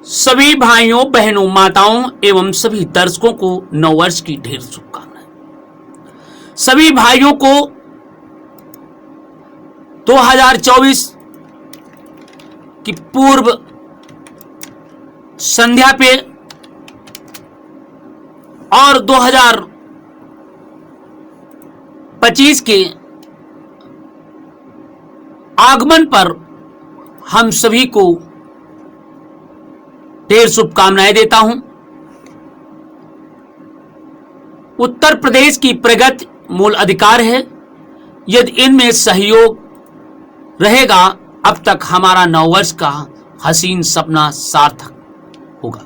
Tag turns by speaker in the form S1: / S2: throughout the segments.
S1: सभी भाइयों बहनों माताओं एवं सभी दर्शकों को नववर्ष की ढेर शुभकामनाएं। सभी भाइयों को 2024 की पूर्व संध्या पे और 2025 के आगमन पर हम सभी को ढेर शुभकामनाएं देता हूं। उत्तर प्रदेश की प्रगति मूल अधिकार है। यदि इनमें सहयोग रहेगा अब तक हमारा नववर्ष का हसीन सपना सार्थक होगा।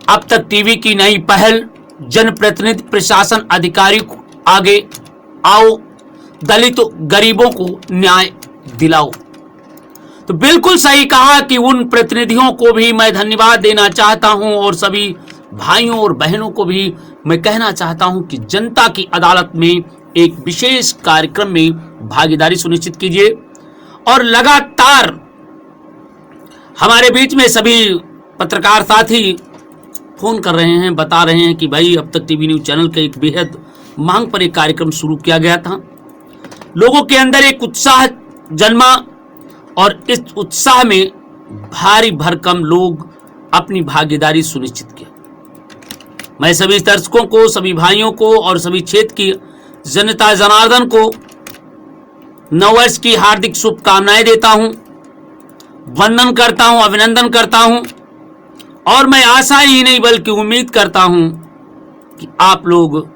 S1: अब तक टीवी की नई पहल, जनप्रतिनिधि प्रशासन अधिकारी को आगे आओ, दलितों गरीबों को न्याय दिलाओ। तो बिल्कुल सही कहा कि उन प्रतिनिधियों को भी मैं धन्यवाद देना चाहता हूं और सभी भाइयों और बहनों को भी मैं कहना चाहता हूं कि जनता की अदालत में एक विशेष कार्यक्रम में भागीदारी सुनिश्चित कीजिए। और लगातार हमारे बीच में सभी पत्रकार साथी फोन कर रहे हैं, बता रहे हैं कि भाई अब तक टीवी न्यूज चैनल का एक बेहद मांग पर एक कार्यक्रम शुरू किया गया था। लोगों के अंदर एक उत्साह जन्मा और इस उत्साह में भारी भरकम लोग अपनी भागीदारी सुनिश्चित किया। मैं सभी दर्शकों को, सभी भाइयों को और सभी क्षेत्र की जनता जनार्दन को नववर्ष की हार्दिक शुभकामनाएं देता हूं, वंदन करता हूं, अभिनंदन करता हूं और मैं आशा ही नहीं बल्कि उम्मीद करता हूं कि आप लोग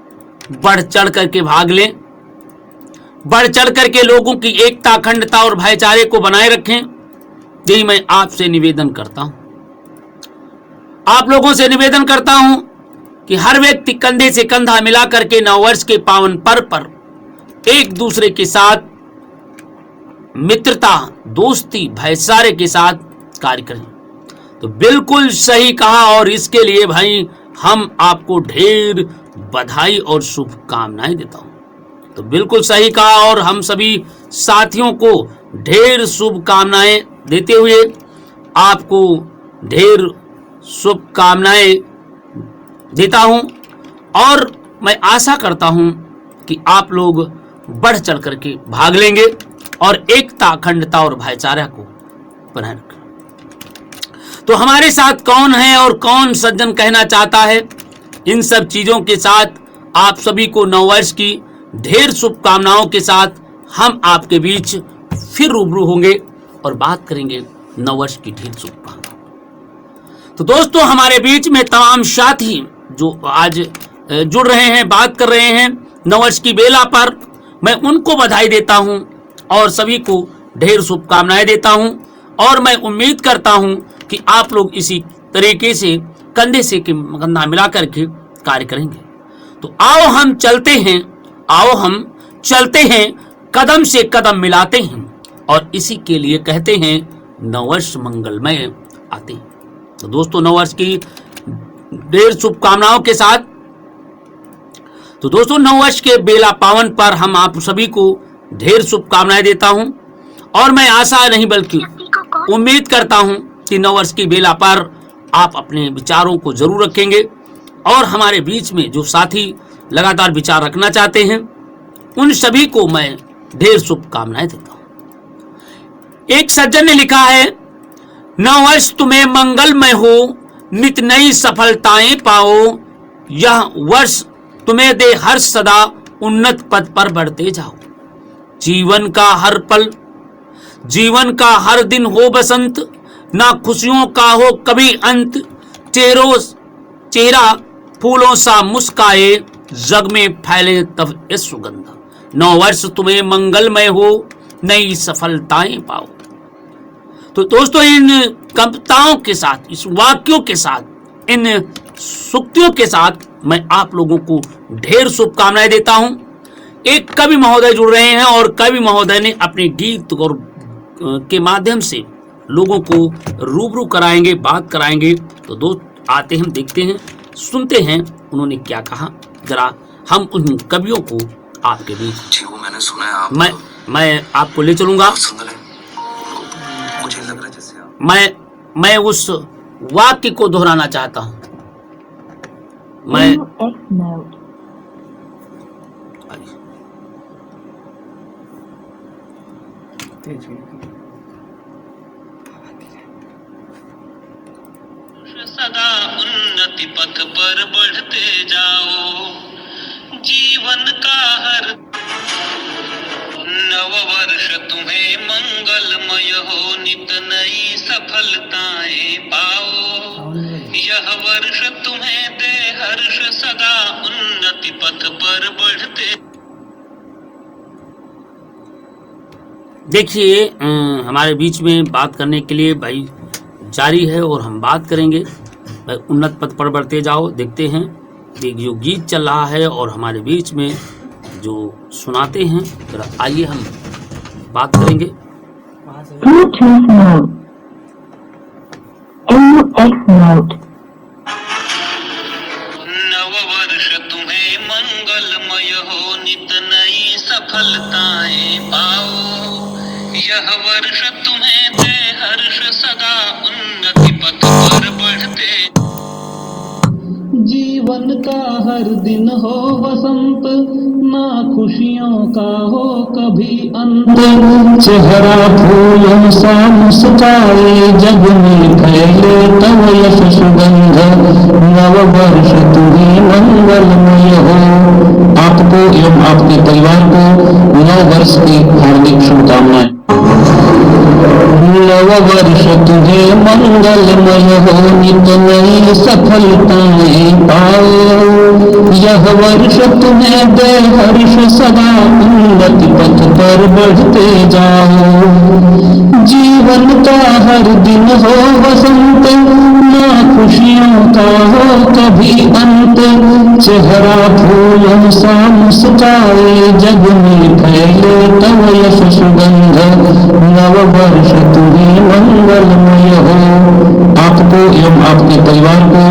S1: बढ़ चढ़ करके भाग लें, बढ़ चढ़ करके लोगों की एकता, अखंडता और भाईचारे को बनाए रखें। यही मैं आपसे निवेदन करता हूं। आप लोगों से निवेदन करता हूं कि हर व्यक्ति कंधे से कंधा मिला करके नववर्ष के पावन पर्व पर एक दूसरे के साथ मित्रता, दोस्ती, भाईचारे के साथ कार्य करें। तो बिल्कुल सही कहा और इसके लिए भाई हम आपको ढेर बधाई और शुभकामनाएं देता हूं। तो बिल्कुल सही कहा और हम सभी साथियों को ढेर शुभकामनाएं देते हुए आपको ढेर शुभकामनाएं देता हूं और मैं आशा करता हूं कि आप लोग बढ़ चढ़ करके भाग लेंगे और एकता, अखंडता और भाईचारा को बनाए रखें। तो हमारे साथ कौन है और कौन सज्जन कहना चाहता है, इन सब चीजों के साथ आप सभी को नववर्ष की ढेर शुभकामनाओं के साथ हम आपके बीच फिर रूबरू होंगे और बात करेंगे नववर्ष की ढेर शुभकामनाओं। तो दोस्तों हमारे बीच में तमाम साथी जो आज जुड़ रहे हैं, बात कर रहे हैं नववर्ष की बेला पर, मैं उनको बधाई देता हूं और सभी को ढेर शुभकामनाएं देता हूं और मैं उम्मीद करता हूं कि आप लोग इसी तरीके से कंधे से कंधा मिला करके कार्य करेंगे। तो आओ हम चलते हैं, आओ हम चलते हैं, कदम से कदम मिलाते हैं और इसी के लिए कहते हैं नववर्ष मंगलमय आते हैं। तो दोस्तों नववर्ष की ढेर शुभकामनाओं के साथ, तो दोस्तों नववर्ष के बेला पावन पर हम आप सभी को ढेर शुभकामनाएं देता हूं और मैं आशा नहीं बल्कि उम्मीद करता हूं कि नववर्ष की बेला पर आप अपने विचारों को जरूर रखेंगे और हमारे बीच में जो साथी लगातार विचार रखना चाहते हैं उन सभी को मैं ढेर शुभकामनाएं देता हूं। एक सज्जन ने लिखा है, नववर्ष तुम्हें मंगलमय हो, नित नई सफलताएं पाओ, यह वर्ष तुम्हें दे हर्ष, सदा उन्नत पद पर बढ़ते जाओ। जीवन का हर पल, जीवन का हर दिन हो बसंत, ना खुशियों का हो कभी अंत, चेहरा फूलों सा मुस्काए, जग में फैले तब इस सुगंध। नववर्ष तुम्हें मंगलमय हो, नई सफलताएं पाओ। तो दोस्तों इन कविताओं के साथ, इस वाक्यों के साथ, इन सूक्तियों के साथ मैं आप लोगों को ढेर शुभकामनाएं देता हूं। एक कवि महोदय जुड़ रहे हैं और कवि महोदय ने अपने गीत और के माध्यम से लोगों को रूबरू कराएंगे, बात कराएंगे। तो दोस्त आते हैं, देखते हैं, सुनते हैं उन्होंने क्या कहा। जरा हम उन कवियों को आपके बीच,
S2: मैंने सुना है आप
S1: मैं आपको ले चलूंगा।
S2: सुंदर है, मुझे लग रहा है जैसे
S1: मैं उस वाक्य को दोहराना चाहता हूं। मैं
S2: सदा उन्नति पथ पर बढ़ते जाओ, जीवन का हर नव वर्ष तुम्हें मंगलमय हो, नित नई सफलताएं पाओ। यह वर्ष तुम्हें दे हर्ष, सदा उन्नति पथ पर बढ़ते।
S1: देखिए हमारे बीच में बात करने के लिए भाई जारी है और हम बात करेंगे। भाई उन्नत पथ पर बढ़ते जाओ। देखते हैं कि जो गीत चल रहा है और हमारे बीच में जो सुनाते हैं, जरा आइए हम बात करेंगे।
S2: नव वर्ष तुम्हें मंगलमय हो, नित नई सफलताएं पाओ। यह वर्ष तुम्हें दे हर्ष, सदा उन्नति पथ पर बढ़ते। जीवन का हर दिन हो वसंत, ना खुशियों का हो कभी अंत। चेहरा फूलों सा मुस्काए, जग में फैले तव यश सुगंध। नव वर्ष तुम्हें मंगलमय हो। आपको एवं आपके परिवार को नव वर्ष की हार्दिक शुभकामनाएं। नव वर्ष तुम्हें मंगलमय हो, नित नई सफलताएं पाओ। यह वर्ष तुम्हें दे हर्ष, सदा उन्नति पथ पर बढ़ते जाओ। जीवन का हर दिन हो वसंत, ना खुशियों का हो कभी अंत। चेहरा फूलों सा मुस्काए, जग में फैले तव यश सुगंध। नव वर्ष तुम्हें मंगलमय हो। आपको एवं आपके परिवार को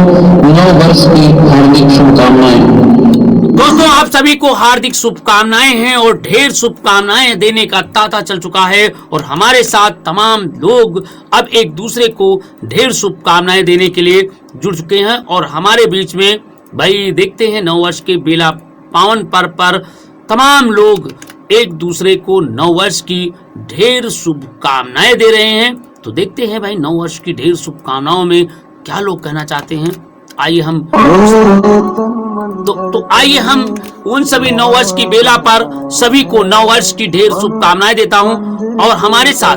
S2: नव वर्ष की हार्दिक शुभकामनाएं।
S1: दोस्तों, आप सभी को हार्दिक शुभकामनाएं हैं और ढेर शुभकामनाएं देने का तांता चल चुका है और हमारे साथ तमाम लोग अब एक दूसरे को ढेर शुभकामनाएं देने के लिए जुड़ चुके हैं। और हमारे बीच में भाई देखते हैं नववर्ष के बेला पावन पर्व पर तमाम लोग एक दूसरे को नववर्ष की ढेर शुभकामनाएं दे रहे हैं। तो देखते हैं भाई नववर्ष की ढेर शुभकामनाओं में क्या लोग कहना चाहते हैं। आइए हम आइए हम उन सभी नववर्ष की बेला पर सभी को नववर्ष की ढेर शुभकामनाएं देता हूं और हमारे साथ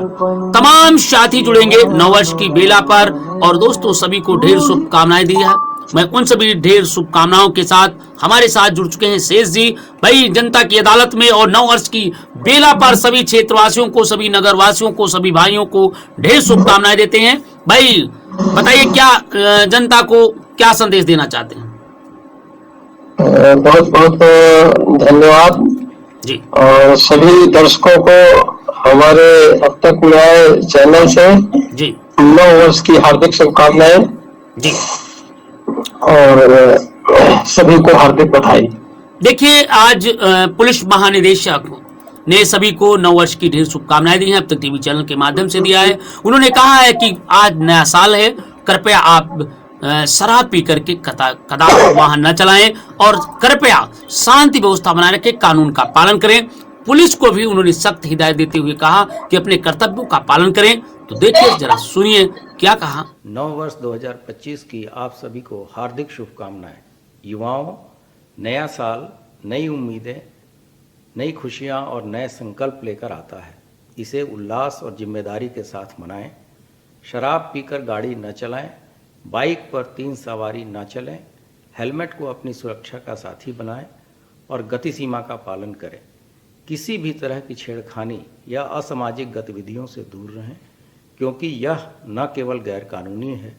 S1: तमाम साथी जुड़ेंगे नववर्ष की बेला पर। और दोस्तों सभी को ढेर शुभकामनाएं दी है। मैं उन सभी ढेर शुभकामनाओं के साथ हमारे साथ जुड़ चुके हैं शेष जी भाई जनता की अदालत में। और नववर्ष की बेला पर सभी क्षेत्रवासियों को, सभी नगरवासियों को, सभी भाइयों को ढेर शुभकामनाएं देते हैं। भाई बताइए क्या जनता को क्या संदेश देना चाहते हैं?
S3: बहुत बहुत धन्यवाद
S1: जी।
S3: और सभी दर्शकों को हमारे अब तक नए चैनल से
S1: जी
S3: नव वर्ष की हार्दिक शुभकामनाएं
S1: जी
S3: और सभी को हार्दिक बधाई।
S1: देखिए आज पुलिस महानिदेशक ने सभी को नववर्ष की ढेर शुभकामनाएं दी हैं। अब तक टीवी चैनल के माध्यम से दिया है। उन्होंने कहा है कि आज नया साल है, कृपया आप शराब पी करके कदापि वाहन न चलाएं और कृपया शांति व्यवस्था बनाए रखें, कानून का पालन करें। पुलिस को भी उन्होंने सख्त हिदायत देते हुए कहा कि अपने कर्तव्यों का पालन करें। तो देखिए जरा सुनिए क्या कहा।
S4: नव वर्ष 2025 की आप सभी को हार्दिक शुभकामनाएं। युवाओं, नया साल नई उम्मीदें, नई खुशियां और नए संकल्प लेकर आता है। इसे उल्लास और जिम्मेदारी के साथ मनाएं। शराब पीकर गाड़ी न चलाएं, बाइक पर 3 सवारी न चलें, हेलमेट को अपनी सुरक्षा का साथी बनाएं और गति सीमा का पालन करें। किसी भी तरह की छेड़खानी या असामाजिक गतिविधियों से दूर रहें, क्योंकि यह न केवल गैर कानूनी है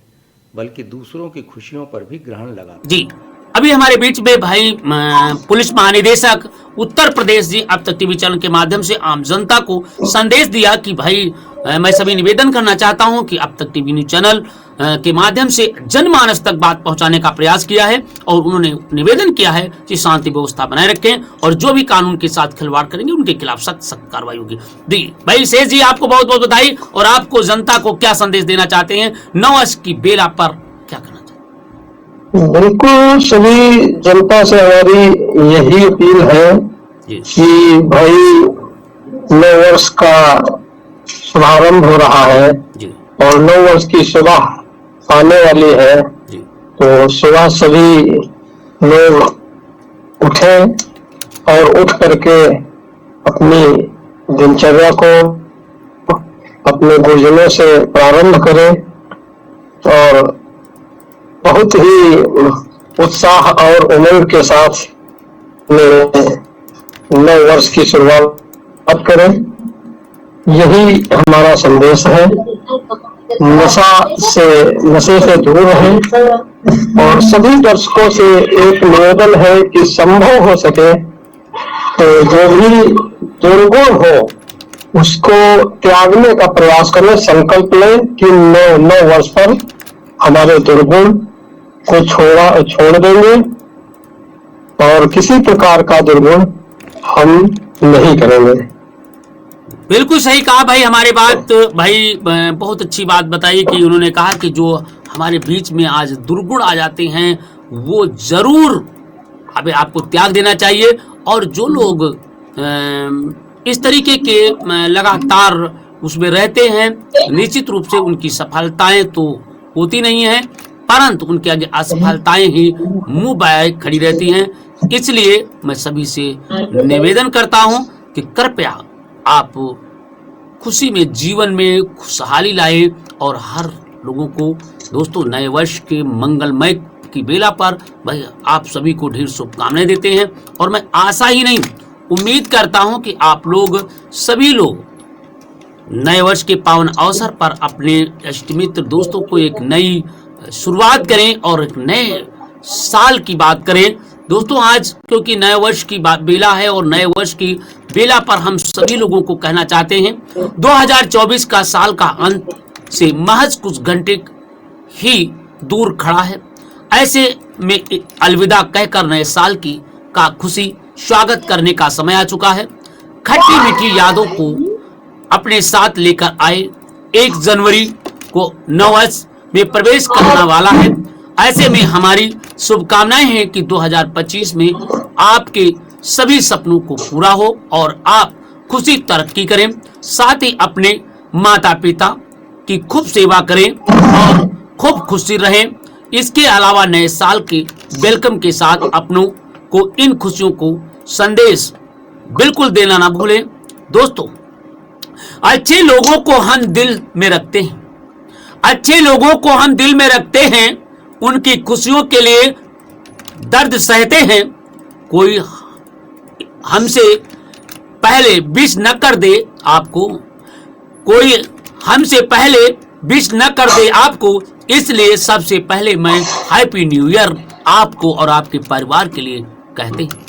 S4: बल्कि दूसरों की खुशियों पर भी ग्रहण लगाता है।
S1: जी अभी हमारे बीच में भाई पुलिस महानिदेशक उत्तर प्रदेश जी अब तक टीवी चैनल के माध्यम से आम जनता को संदेश दिया कि भाई मैं सभी निवेदन करना चाहता हूं कि अब तक टीवी न्यूज चैनल के माध्यम से जनमानस तक बात पहुंचाने का प्रयास किया है और उन्होंने निवेदन किया है कि शांति व्यवस्था बनाए रखें और जो भी कानून के साथ खिलवाड़ करेंगे उनके खिलाफ सख्त सख्त कार्रवाई होगी। जी भाई शेष जी, आपको बहुत बहुत बधाई। और आपको जनता को क्या संदेश देना चाहते हैं, नववर्ष की बेला पर क्या करना चाहते हैं?
S3: बिल्कुल सभी जनता से हमारी यही अपील है कि भाई नव वर्ष का शुभारंभ हो रहा है और नव वर्ष की सुबह आने वाली है, तो सुबह सभी लोग उठें और उठ करके अपनी दिनचर्या को अपने गुरुजनों से प्रारंभ करें और बहुत ही उत्साह और उमंग के साथ नव वर्ष की शुरुआत करें। यही हमारा संदेश है। नशे से दूर रहें और सभी दर्शकों से एक निवेदन है कि संभव हो सके तो जो भी दुर्गुण हो उसको त्यागने का प्रयास करें। संकल्प लें कि नौ वर्ष पर हमारे दुर्गुण को छोड़ देंगे और किसी प्रकार का दुर्गुण हम नहीं करेंगे।
S1: बिल्कुल सही कहा भाई, हमारे बात भाई बहुत अच्छी बात बताई कि उन्होंने कहा कि जो हमारे बीच में आज दुर्गुण आ जाते हैं वो जरूर अभी आपको त्याग देना चाहिए और जो लोग इस तरीके के लगातार उसमें रहते हैं निश्चित रूप से उनकी सफलताएं तो होती नहीं है परंतु उनके आगे असफलताएं ही मुंह बाए खड़ी रहती हैं। इसलिए मैं सभी से निवेदन करता हूं कि कृपया आप खुशी में जीवन में खुशहाली लाए और हर लोगों को दोस्तों नए वर्ष के मंगलमय की बेला पर भाई आप सभी को ढेर शुभकामनाएं देते हैं और मैं आशा ही नहीं उम्मीद करता हूं कि आप लोग सभी लोग नए वर्ष के पावन अवसर पर अपने इष्ट मित्र दोस्तों को एक नई शुरुआत करें और एक नए साल की बात करें। दोस्तों आज क्योंकि नए वर्ष की बेला है और नए वर्ष की बेला पर हम सभी लोगों को कहना चाहते हैं 2024 का साल का अंत से महज कुछ घंटे ही दूर खड़ा है। ऐसे में अलविदा कहकर नए साल की का खुशी स्वागत करने का समय आ चुका है। खट्टी मीठी यादों को अपने साथ लेकर आए 1 जनवरी को नववर्ष में प्रवेश करने वाला है। ऐसे में हमारी शुभकामनाएं हैं कि 2025 में आपके सभी सपनों को पूरा हो और आप खुशी तरक्की करें, साथ ही अपने माता पिता की खूब सेवा करें और खूब खुशी रहें। इसके अलावा नए साल के वेलकम के साथ अपनों को इन खुशियों को संदेश बिल्कुल देना ना भूलें। दोस्तों अच्छे लोगों को हम दिल में रखते हैं, अच्छे लोगों को हम दिल में रखते हैं, उनकी खुशियों के लिए दर्द सहते हैं। कोई हमसे पहले विश न कर दे आपको, कोई हमसे पहले विश न कर दे आपको, इसलिए सबसे पहले मैं हैप्पी न्यू ईयर आपको और आपके परिवार के लिए कहते हैं।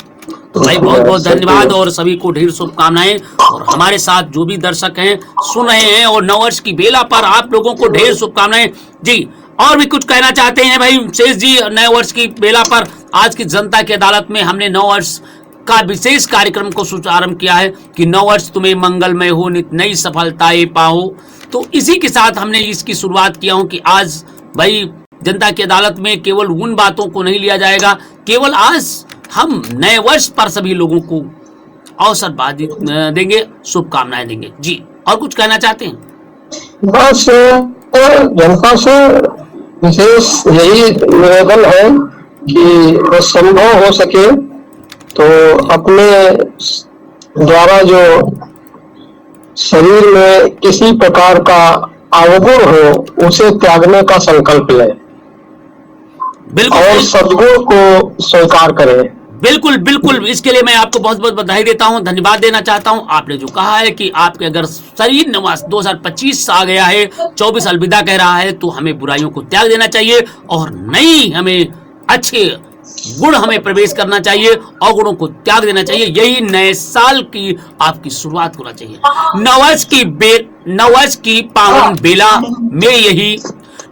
S1: तो भाई बहुत बहुत धन्यवाद और सभी को ढेर शुभकामनाएं और हमारे साथ जो भी दर्शक हैं सुन रहे हैं और नववर्ष की बेला पर आप लोगों को ढेर शुभकामनाएं जी। और भी कुछ कहना चाहते हैं भाई शेष जी? नए वर्ष की बेला पर आज की जनता की अदालत में हमने नववर्ष का विशेष कार्यक्रम को शुभारंभ किया है कि नववर्ष तुम्हें मंगलमय हो, नित नई सफलताएं पाओ। तो इसी के साथ हमने इसकी शुरुआत किया हूं कि आज भाई जनता की अदालत में केवल उन बातों को नहीं लिया जाएगा, केवल आज हम नए वर्ष पर सभी लोगों को अवसर देंगे, शुभकामनाएं देंगे जी। और कुछ कहना चाहते हैं?
S3: बस जनता से विशेष यही निवेदन है कि संभव हो सके तो अपने द्वारा जो शरीर में किसी प्रकार का अवगुण हो उसे त्यागने का संकल्प लें और सद्गुण को स्वीकार करें।
S1: बिल्कुल बिल्कुल, इसके लिए मैं आपको बहुत बहुत बधाई देता हूं, धन्यवाद देना चाहता हूं। आपने जो कहा है कि आपके अगर शरीर नवास 2025 आ गया है, 24 अलविदा कह रहा है, तो हमें बुराइयों को त्याग देना चाहिए और नई हमें अच्छे गुण हमें प्रवेश करना चाहिए, अवगुणों को त्याग देना चाहिए। यही नए साल की आपकी शुरुआत होना चाहिए। नववर्ष की पावन बेला में यही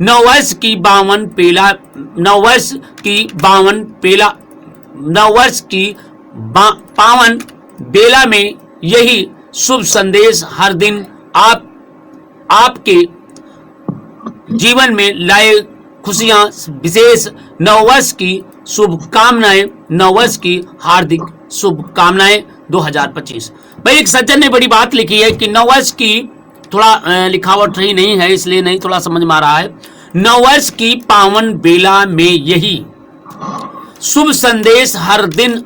S1: नववर्ष की पावन बेला में यही शुभ संदेश हर दिन आपके जीवन में लाए खुशियां विशेष। नववर्ष की शुभकामनाएं, नववर्ष की हार्दिक शुभकामनाएं 2025। भाई एक सज्जन ने बड़ी बात लिखी है कि नववर्ष की थोड़ा लिखावट सही नहीं है, इसलिए नहीं थोड़ा समझ में आ रहा है। नववर्ष की पावन बेला में यही शुभ संदेश हर दिन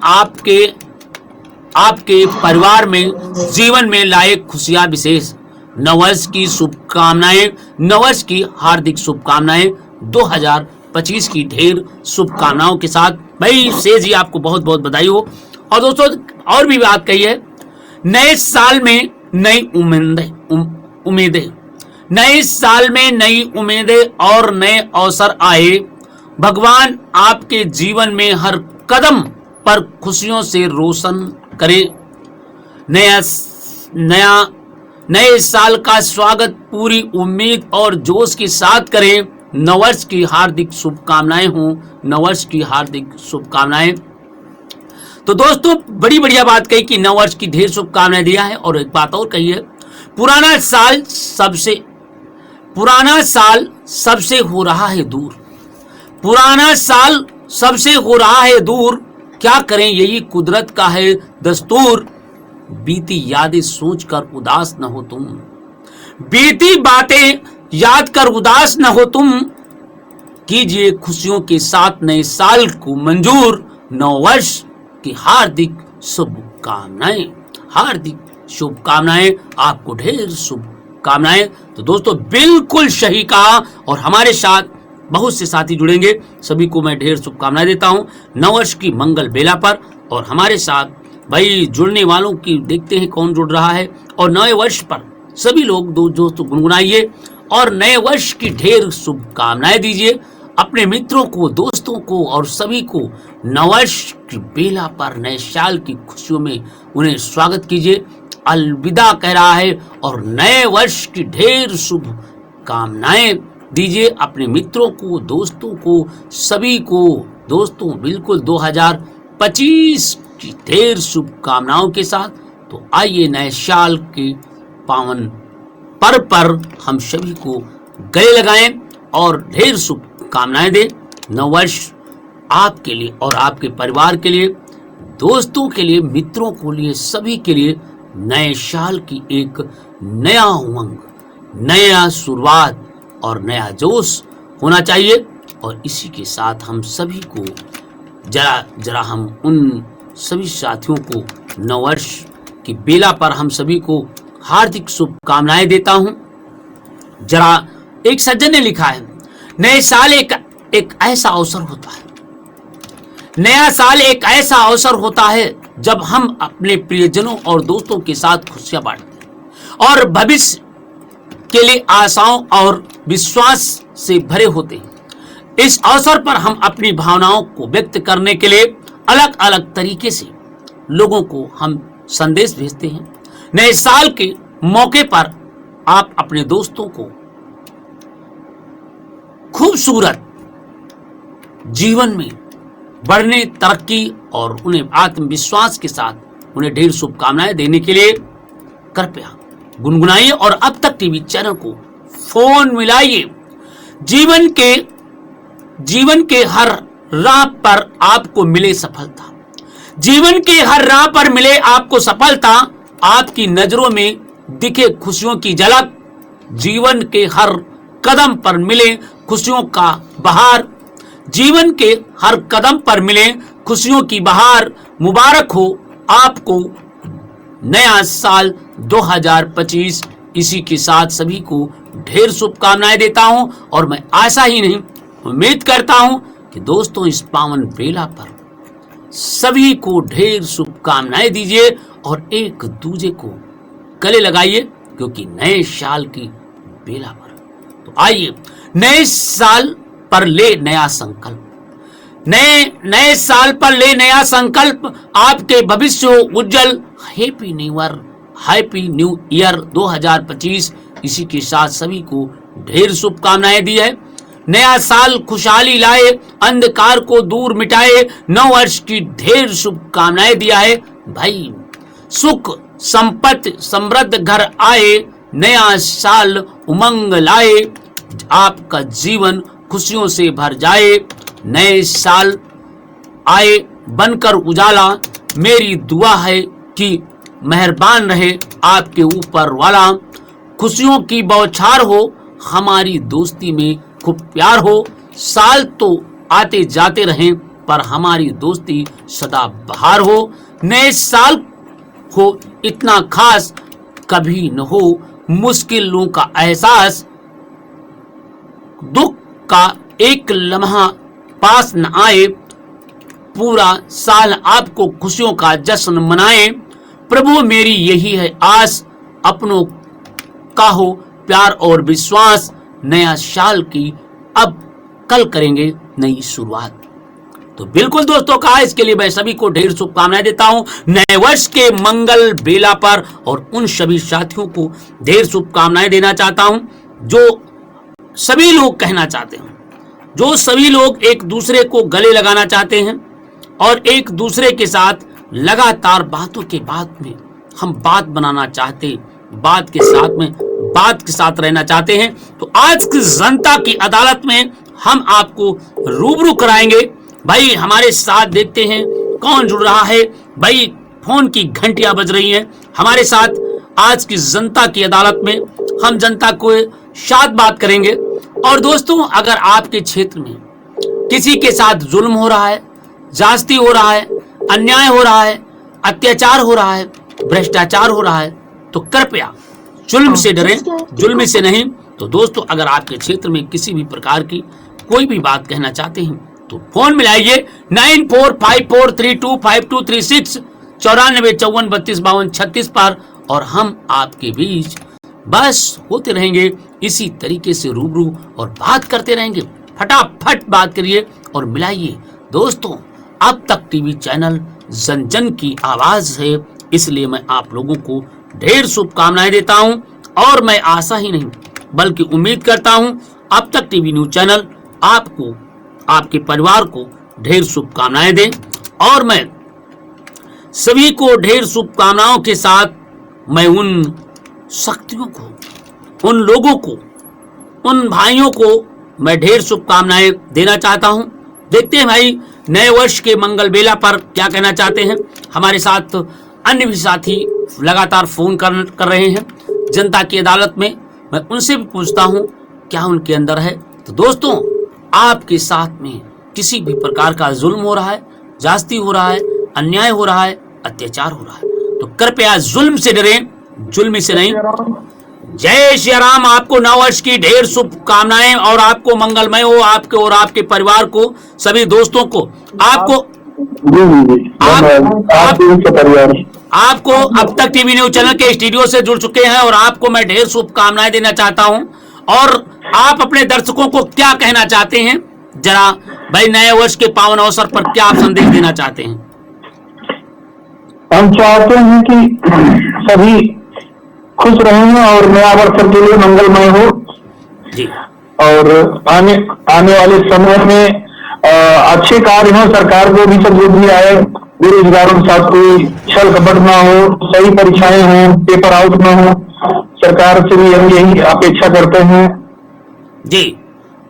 S1: आपके परिवार में जीवन में लाए खुशियां विशेष। नववर्ष की शुभकामनाएं, नववर्ष की हार्दिक शुभकामनाएं 2025 की ढेर शुभकामनाओं के साथ। भाई शेष जी आपको बहुत बहुत बधाई हो। और दोस्तों और भी बात कही है, नए साल में नई उम्मीदें, नए साल में नई उम्मीदें और नए अवसर आए। भगवान आपके जीवन में हर कदम पर खुशियों से रोशन करे। नए साल का स्वागत पूरी उम्मीद और जोश के साथ करें। नववर्ष की हार्दिक शुभकामनाएं हो, नववर्ष की हार्दिक शुभकामनाएं। तो दोस्तों बड़ी बढ़िया बात कही कि नववर्ष की ढेर शुभकामनाएं दिया है। और एक बात और कही है, पुराना साल सबसे हो रहा है दूर। पुराना साल सबसे हो रहा है दूर, क्या करें यही कुदरत का है दस्तूर। बीती यादें सोचकर उदास न हो तुम, बीती बातें याद कर उदास न हो तुम। कीजिए खुशियों के साथ नए साल को मंजूर। नववर्ष की हार्दिक शुभकामनाएं, हार्दिक शुभकामनाएं, आपको ढेर शुभकामनाएं। तो दोस्तों बिल्कुल सही कहा, और हमारे साथ बहुत से साथी जुड़ेंगे, सभी को मैं ढेर शुभकामनाएं देता हूं नववर्ष की मंगल बेला पर। और हमारे साथ भाई जुड़ने वालों की देखते हैं कौन जुड़ रहा है। और नए वर्ष पर सभी लोग दोस्तों गुनगुनाइए और नए वर्ष की ढेर शुभकामनाएं दीजिए अपने मित्रों को, दोस्तों को और सभी को। नववर्ष की बेला पर नए साल की खुशियों में उन्हें स्वागत कीजिए। अलविदा कह रहा है और नए वर्ष की ढेर शुभकामनाएं दीजिए अपने मित्रों को, दोस्तों को, सभी को। दोस्तों बिल्कुल 2025 की ढेर शुभकामनाओं के साथ। तो आइए नए साल के पावन पर्व पर हम सभी को गले लगाएं और ढेर शुभकामनाएं दें। नववर्ष आपके लिए और आपके परिवार के लिए, दोस्तों के लिए, मित्रों के लिए, सभी के लिए नए साल की एक नया उमंग, नया शुरुआत और नया जोश होना चाहिए। और इसी के साथ हम सभी को जरा हम उन सभी साथियों को नववर्ष की बेला पर हम सभी को हार्दिक शुभकामनाएं देता हूं। जरा एक सज्जन ने लिखा है, नए साल एक ऐसा अवसर होता है, नया साल एक ऐसा अवसर होता है जब हम अपने प्रियजनों और दोस्तों के साथ खुशियां बांटते हैं और भविष्य के लिए आशाओं और विश्वास से भरे होते हैं। इस अवसर पर हम अपनी भावनाओं को व्यक्त करने के लिए अलग अलग तरीके से लोगों को हम संदेश भेजते हैं। नए साल के मौके पर आप अपने दोस्तों को खूबसूरत जीवन में बढ़ने, तरक्की और उन्हें आत्मविश्वास के साथ उन्हें ढेर शुभकामनाएं देने के लिए कृपया गुनगुनाइए और अब तक टीवी चैनल को फोन मिलाइए। जीवन के हर राह पर आपको मिले सफलता, जीवन के हर राह पर मिले आपको सफलता, आपकी नजरों में दिखे खुशियों की झलक, जीवन के हर कदम पर मिले खुशियों का बहार, जीवन के हर कदम पर मिले खुशियों की बहार। मुबारक हो आपको नया साल 2025। इसी के साथ सभी को ढेर शुभकामनाएं देता हूं और मैं आशा ही नहीं उम्मीद करता हूं कि दोस्तों इस पावन बेला पर सभी को ढेर शुभकामनाएं दीजिए और एक दूसरे को गले लगाइए, क्योंकि नए साल की बेला पर। तो आइए नए साल पर ले नया संकल्प, नए साल पर ले नया संकल्प, आपके भविष्य हो उज्जवल। Happy new year 2025। इसी के साथ सभी को ढेर शुभकामनाएं दी है। नया साल खुशहाली लाए, अंधकार को दूर मिटाए, नव वर्ष की ढेर शुभकामनाएं दिया है भाई। सुख संपत्ति समृद्ध घर आए, नया साल उमंग लाए, आपका जीवन खुशियों से भर जाए। नए साल आए बनकर उजाला, मेरी दुआ है कि मेहरबान रहे आपके ऊपर वाला। खुशियों की बौछार हो, हमारी दोस्ती में खूब प्यार हो। साल तो आते जाते रहें, पर हमारी दोस्ती सदा बहार हो। नए साल हो इतना खास, कभी न हो मुश्किलों का एहसास। दुख का एक लम्हा पास न आए, पूरा साल आपको खुशियों का जश्न मनाए। प्रभु मेरी यही है आस, अपनों का हो प्यार और विश्वास। नया साल की अब कल करेंगे नई शुरुआत। तो बिल्कुल दोस्तों कहा, इसके लिए मैं सभी को ढेर शुभकामनाएं देता हूं नए वर्ष के मंगल बेला पर, और उन सभी साथियों को ढेर शुभकामनाएं देना चाहता हूं जो सभी लोग कहना चाहते हैं, जो सभी लोग एक दूसरे को गले लगाना चाहते हैं और एक दूसरे के साथ लगातार बातों के बाद में हम बात बनाना चाहते, बात के साथ रहना चाहते हैं। तो आज की जनता की अदालत में हम आपको रूबरू कराएंगे भाई। हमारे साथ देखते हैं कौन जुड़ रहा है भाई। फोन की घंटियां बज रही हैं हमारे साथ। आज की जनता की अदालत में हम जनता को साथ बात करेंगे। और दोस्तों, अगर आपके क्षेत्र में किसी के साथ जुल्म हो रहा है, जास्ती हो रहा है, अन्याय हो रहा है, अत्याचार हो रहा है, भ्रष्टाचार हो रहा है, तो कृपया जुल्म से डरें, जुल्म से नहीं। तो दोस्तों, अगर आपके क्षेत्र में किसी भी प्रकार की कोई भी बात कहना चाहते हैं तो फोन मिलाइए 9454325236 9454325236 पर, और हम आपके बीच बस होते रहेंगे इसी तरीके से रूबरू और बात करते रहेंगे। फटाफट बात करिए और मिलाइए। दोस्तों, अब तक टीवी चैनल जन जन की आवाज है, इसलिए मैं आप लोगों को ढेर शुभकामनाएं देता हूं। और मैं आशा ही नहीं बल्कि उम्मीद करता हूं अब तक टीवी न्यूज चैनल आपको, आपके परिवार को ढेर शुभकामनाएं दें। और मैं सभी को ढेर शुभकामनाओं के साथ मैं उन शक्तियों को, उन लोगों को, उन भाइयों को मैं ढेर शुभकामनाएं देना चाहता हूं। देखते हैं भाई नए वर्ष के मंगल बेला पर क्या कहना चाहते हैं। हमारे साथ अन्य भी साथी लगातार फोन कर रहे हैं जनता की अदालत में। मैं उनसे भी पूछता हूं क्या उनके अंदर है। तो दोस्तों, आपके साथ में किसी भी प्रकार का जुल्म हो रहा है, जास्ती हो रहा है, अन्याय हो रहा है, अत्याचार हो रहा है, तो कृपया जुल्म से डरें, जुल्म से नहीं। जय श्री राम। आपको नव वर्ष की ढेर शुभकामनाएं और आपको मंगलमय हो, आपके और आपके परिवार को, सभी दोस्तों को। आपको अब तक टीवी न्यूज चैनल के स्टूडियो से जुड़ चुके हैं और आपको मैं ढेर शुभकामनाएं देना चाहता हूं। और आप अपने दर्शकों को क्या कहना चाहते हैं, जरा भाई नए वर्ष के पावन अवसर पर क्या आप संदेश देना चाहते हैं?
S3: हम चाहते हैं कि सभी खुश रहें और नया वर्ष के लिए मंगलमय हो
S1: जी।
S3: और आने वाले समय में अच्छे कार्य हो, सरकार को भी समृद्धि आए, बेरोजगारों के साथ कोई छल कपट ना हो, सही परीक्षाएं हो, पेपर आउट ना हो। सरकार से भी हम यही अपेक्षा करते हैं
S1: जी।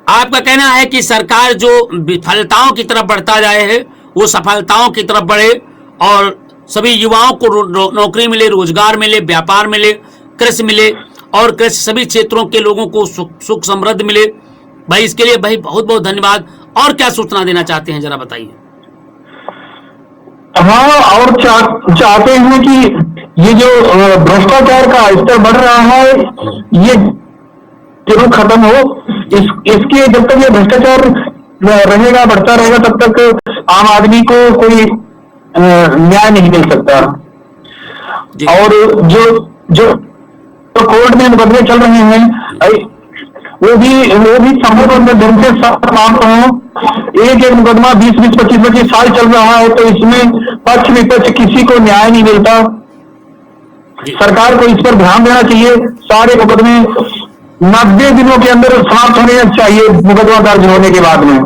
S1: आपका कहना है कि सरकार जो विफलताओं की तरफ बढ़ता जाए है वो सफलताओं की तरफ बढ़े और सभी युवाओं को नौकरी मिले, रोजगार मिले, व्यापार मिले, कृषि मिले और कृषि सभी क्षेत्रों के लोगों को सुख समृद्धि मिले। भाई इसके लिए भाई बहुत बहुत धन्यवाद। और क्या सूचना देना चाहते हैं जरा बताइए।
S3: हाँ, और चाहते हैं कि ये जो भ्रष्टाचार का स्तर बढ़ रहा है ये जरूर खत्म हो। इसके जब तक ये भ्रष्टाचार रहेगा, बढ़ता रहेगा, तब तक आम आदमी को कोई न्याय नहीं मिल सकता। और जो कोर्ट में मुकदमे चल रहे हैं, वो भी संभव में ढंग से समाप्त हो। एक एक मुकदमा 20-20, 25-25 साल चल रहा है, तो इसमें पक्ष विपक्ष किसी को न्याय नहीं मिलता। सरकार को इस पर ध्यान देना चाहिए। सारे मुकदमे 90 दिनों के अंदर समाप्त होने चाहिए, मुकदमा दर्ज होने के बाद में।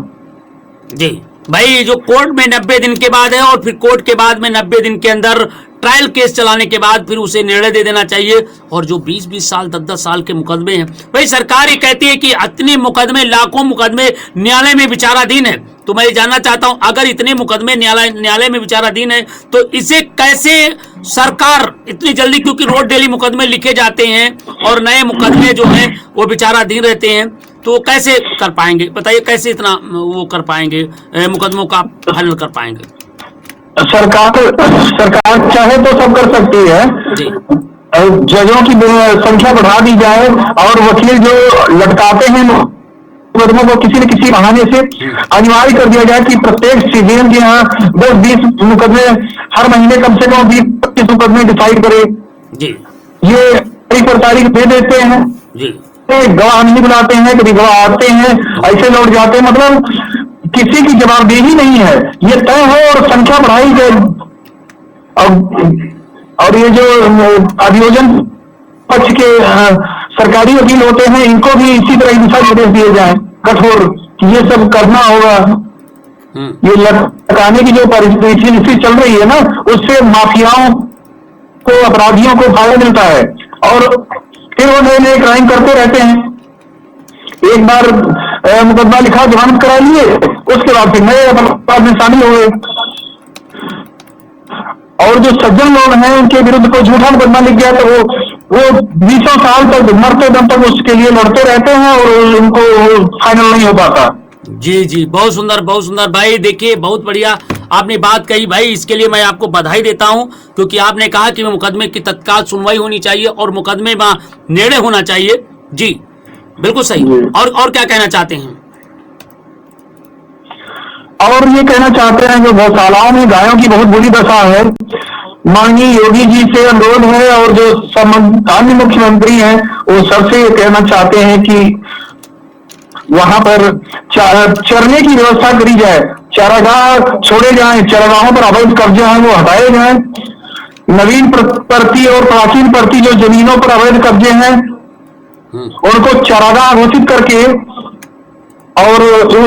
S1: जी भाई, जो कोर्ट में 90 दिन के बाद है और फिर कोर्ट के बाद में 90 दिन के अंदर ट्रायल केस चलाने के बाद फिर उसे निर्णय दे देना चाहिए। और जो 20-20 साल 10-10 साल के मुकदमे हैं, भाई सरकार ये कहती है कि इतने मुकदमे, लाखों मुकदमे न्यायालय में विचाराधीन है। तो मैं ये जानना चाहता हूं, अगर इतने मुकदमे न्यायालय में विचाराधीन है तो इसे कैसे सरकार इतनी जल्दी, क्योंकि रोज डेली मुकदमे लिखे जाते हैं और नए मुकदमे जो हैं वो विचाराधीन रहते हैं, तो कैसे कर पाएंगे? बताइए, कैसे इतना वो कर पाएंगे, मुकदमों का हल कर पाएंगे?
S3: सरकार चाहे तो सब कर सकती है। जजों की संख्या बढ़ा दी जाए और वकील जो लटकाते हैं मुकदमों को किसी न किसी बहाने से अनिवार्य कर दिया जाए कि प्रत्येक सीजन के यहाँ 10-20 मुकदमे हर महीने कम से कम 20-25 मुकदमे डिसाइड करे। ये तारीख पर तारीख दे देते हैं, गवाह नहीं बुलाते हैं, कभी गवाह आते हैं ऐसे लौट जाते हैं, मतलब किसी की जवाबदेही नहीं है। ये तय हो और संख्या बढ़ाई जाए। और ये जो अभियोजन पक्ष के सरकारी वकील होते हैं, इनको भी इसी तरह दिशा निर्देश दिए जाए कठोर, ये सब करना होगा। ये लटकाने की जो परिस्थिति चल रही है ना, उससे माफियाओं को, अपराधियों को फायदा मिलता है और फिर वो नए नए क्राइम करते रहते हैं। एक बार मुकदमा लिखा, जमानत करा लिए, उसके बाद फिर नए अपराध में शामिल हो गए। और जो सज्जन लोग हैं उनके विरुद्ध कोई झूठा मुकदमा लिख गया तो वो 20 साल तक, मरते दम तक उसके लिए लड़ते रहते हैं और उनको फाइनल नहीं हो पाता।
S1: जी, बहुत सुंदर भाई। देखिए, बहुत बढ़िया आपने बात कही भाई, इसके लिए मैं आपको बधाई देता हूं, क्योंकि आपने कहा कि मुकदमे की तत्काल सुनवाई होनी चाहिए और मुकदमे में निर्णय होना चाहिए। जी बिल्कुल सही। और क्या कहना चाहते हैं?
S3: और ये कहना चाहते हैं कि गौशालाओं में गायों की बहुत बुरी दशा है। माननीय योगी जी से अनुरोध है और जो अन्य मुख्यमंत्री हैं वो सबसे ये कहना चाहते हैं कि वहां पर चरने की व्यवस्था करी जाए, चारागाह छोड़े जाएं, चारागाहों पर अवैध कब्जे हैं वो हटाए जाएं, नवीन प्रति और प्राचीन प्रति जो जमीनों पर अवैध कब्जे हैं उनको चारागाह घोषित करके और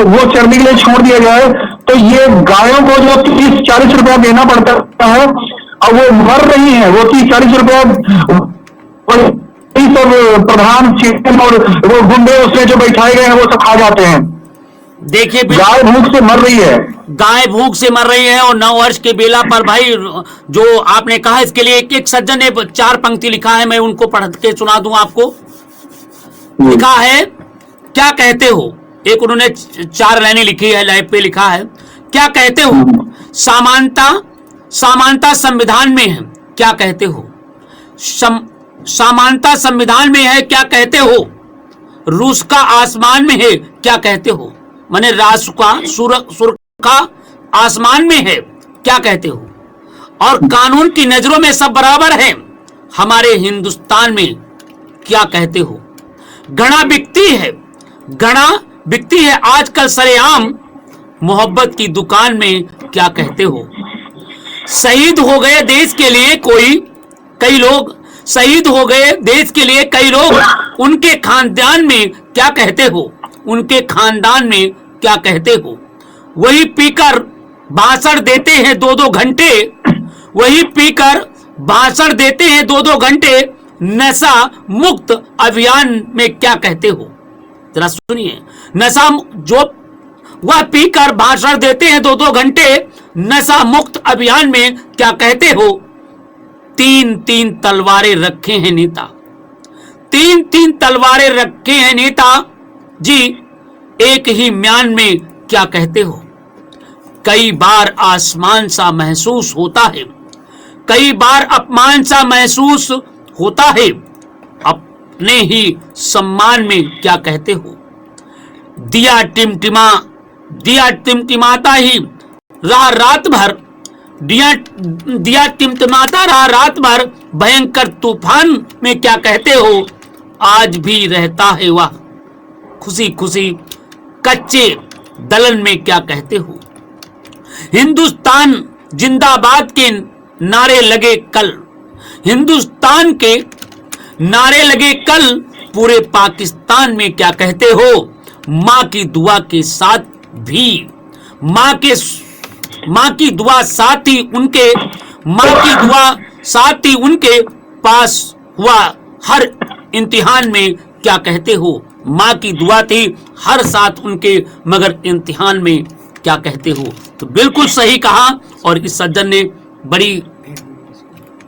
S3: वो चरने के लिए छोड़ दिया जाए। तो ये गायों को जो 30-40 रुपया देना पड़ता है और वो मर रही है, वो 30-40 रुपया प्रधान और वो गुंडे उसमें जो बैठाए गए हैं वो सब खा जाते हैं।
S1: देखिए,
S3: गाय भूख से मर रही है,
S1: गाय भूख से मर रही है। और 9 वर्ष के बेला पर भाई जो आपने कहा, इसके लिए एक सज्जन ने 4 पंक्ति लिखा है, मैं उनको पढ़ के सुना दूं आपको। लिखा है, क्या कहते हो, एक उन्होंने 4 लाइनें लिखी है, लाइव पे लिखा है, क्या कहते हो, समानता संविधान में है, क्या कहते हो, समानता संविधान में है, क्या कहते हो, रूस का आसमान में है, क्या कहते हो, माने राष्ट्र का सुर का आसमान में है, क्या कहते हो, और कानून की नजरों में सब बराबर है, हमारे हिंदुस्तान में क्या कहते हो, घड़ा बिकती है आजकल सरेआम, मोहब्बत की दुकान में क्या कहते हो, शहीद हो गए देश के लिए कई लोग, शहीद हो गए देश के लिए कई लोग, उनके खानदान में क्या कहते हो, उनके खानदान में क्या कहते हो, वही पीकर भाषण देते हैं 2-2 घंटे, वही पीकर भाषण देते हैं 2-2 घंटे, नशा मुक्त अभियान में क्या कहते हो। जरा सुनिए, नशा जो वह पीकर भाषण देते हैं 2-2 घंटे, नशा मुक्त अभियान में क्या कहते हो, 3-3 तलवारें रखे हैं नेता, 3-3 तलवारें रखे हैं नेता जी, एक ही म्यान में क्या कहते हो, कई बार आसमान सा महसूस होता है, कई बार अपमान सा महसूस होता है, अपने ही सम्मान में क्या कहते हो, दिया टिमटिमाता ही रहा रात भर, दिया टिमटिमाता रहा रात भर, भयंकर तूफान में क्या कहते हो, आज भी रहता है वह खुशी खुशी कच्चे दलन में क्या कहते हो। हिंदुस्तान जिंदाबाद के नारे लगे कल, हिंदुस्तान के नारे लगे कल, पूरे पाकिस्तान में क्या कहते हो। मां की दुआ के साथ भी मां की दुआ साथ ही उनके मां की दुआ साथ ही उनके पास हुआ हर इम्तिहान में क्या कहते हो। मां की दुआ थी हर साथ उनके, मगर इम्तिहान में क्या कहते हो। तो बिल्कुल सही कहा और इस सज्जन ने बड़ी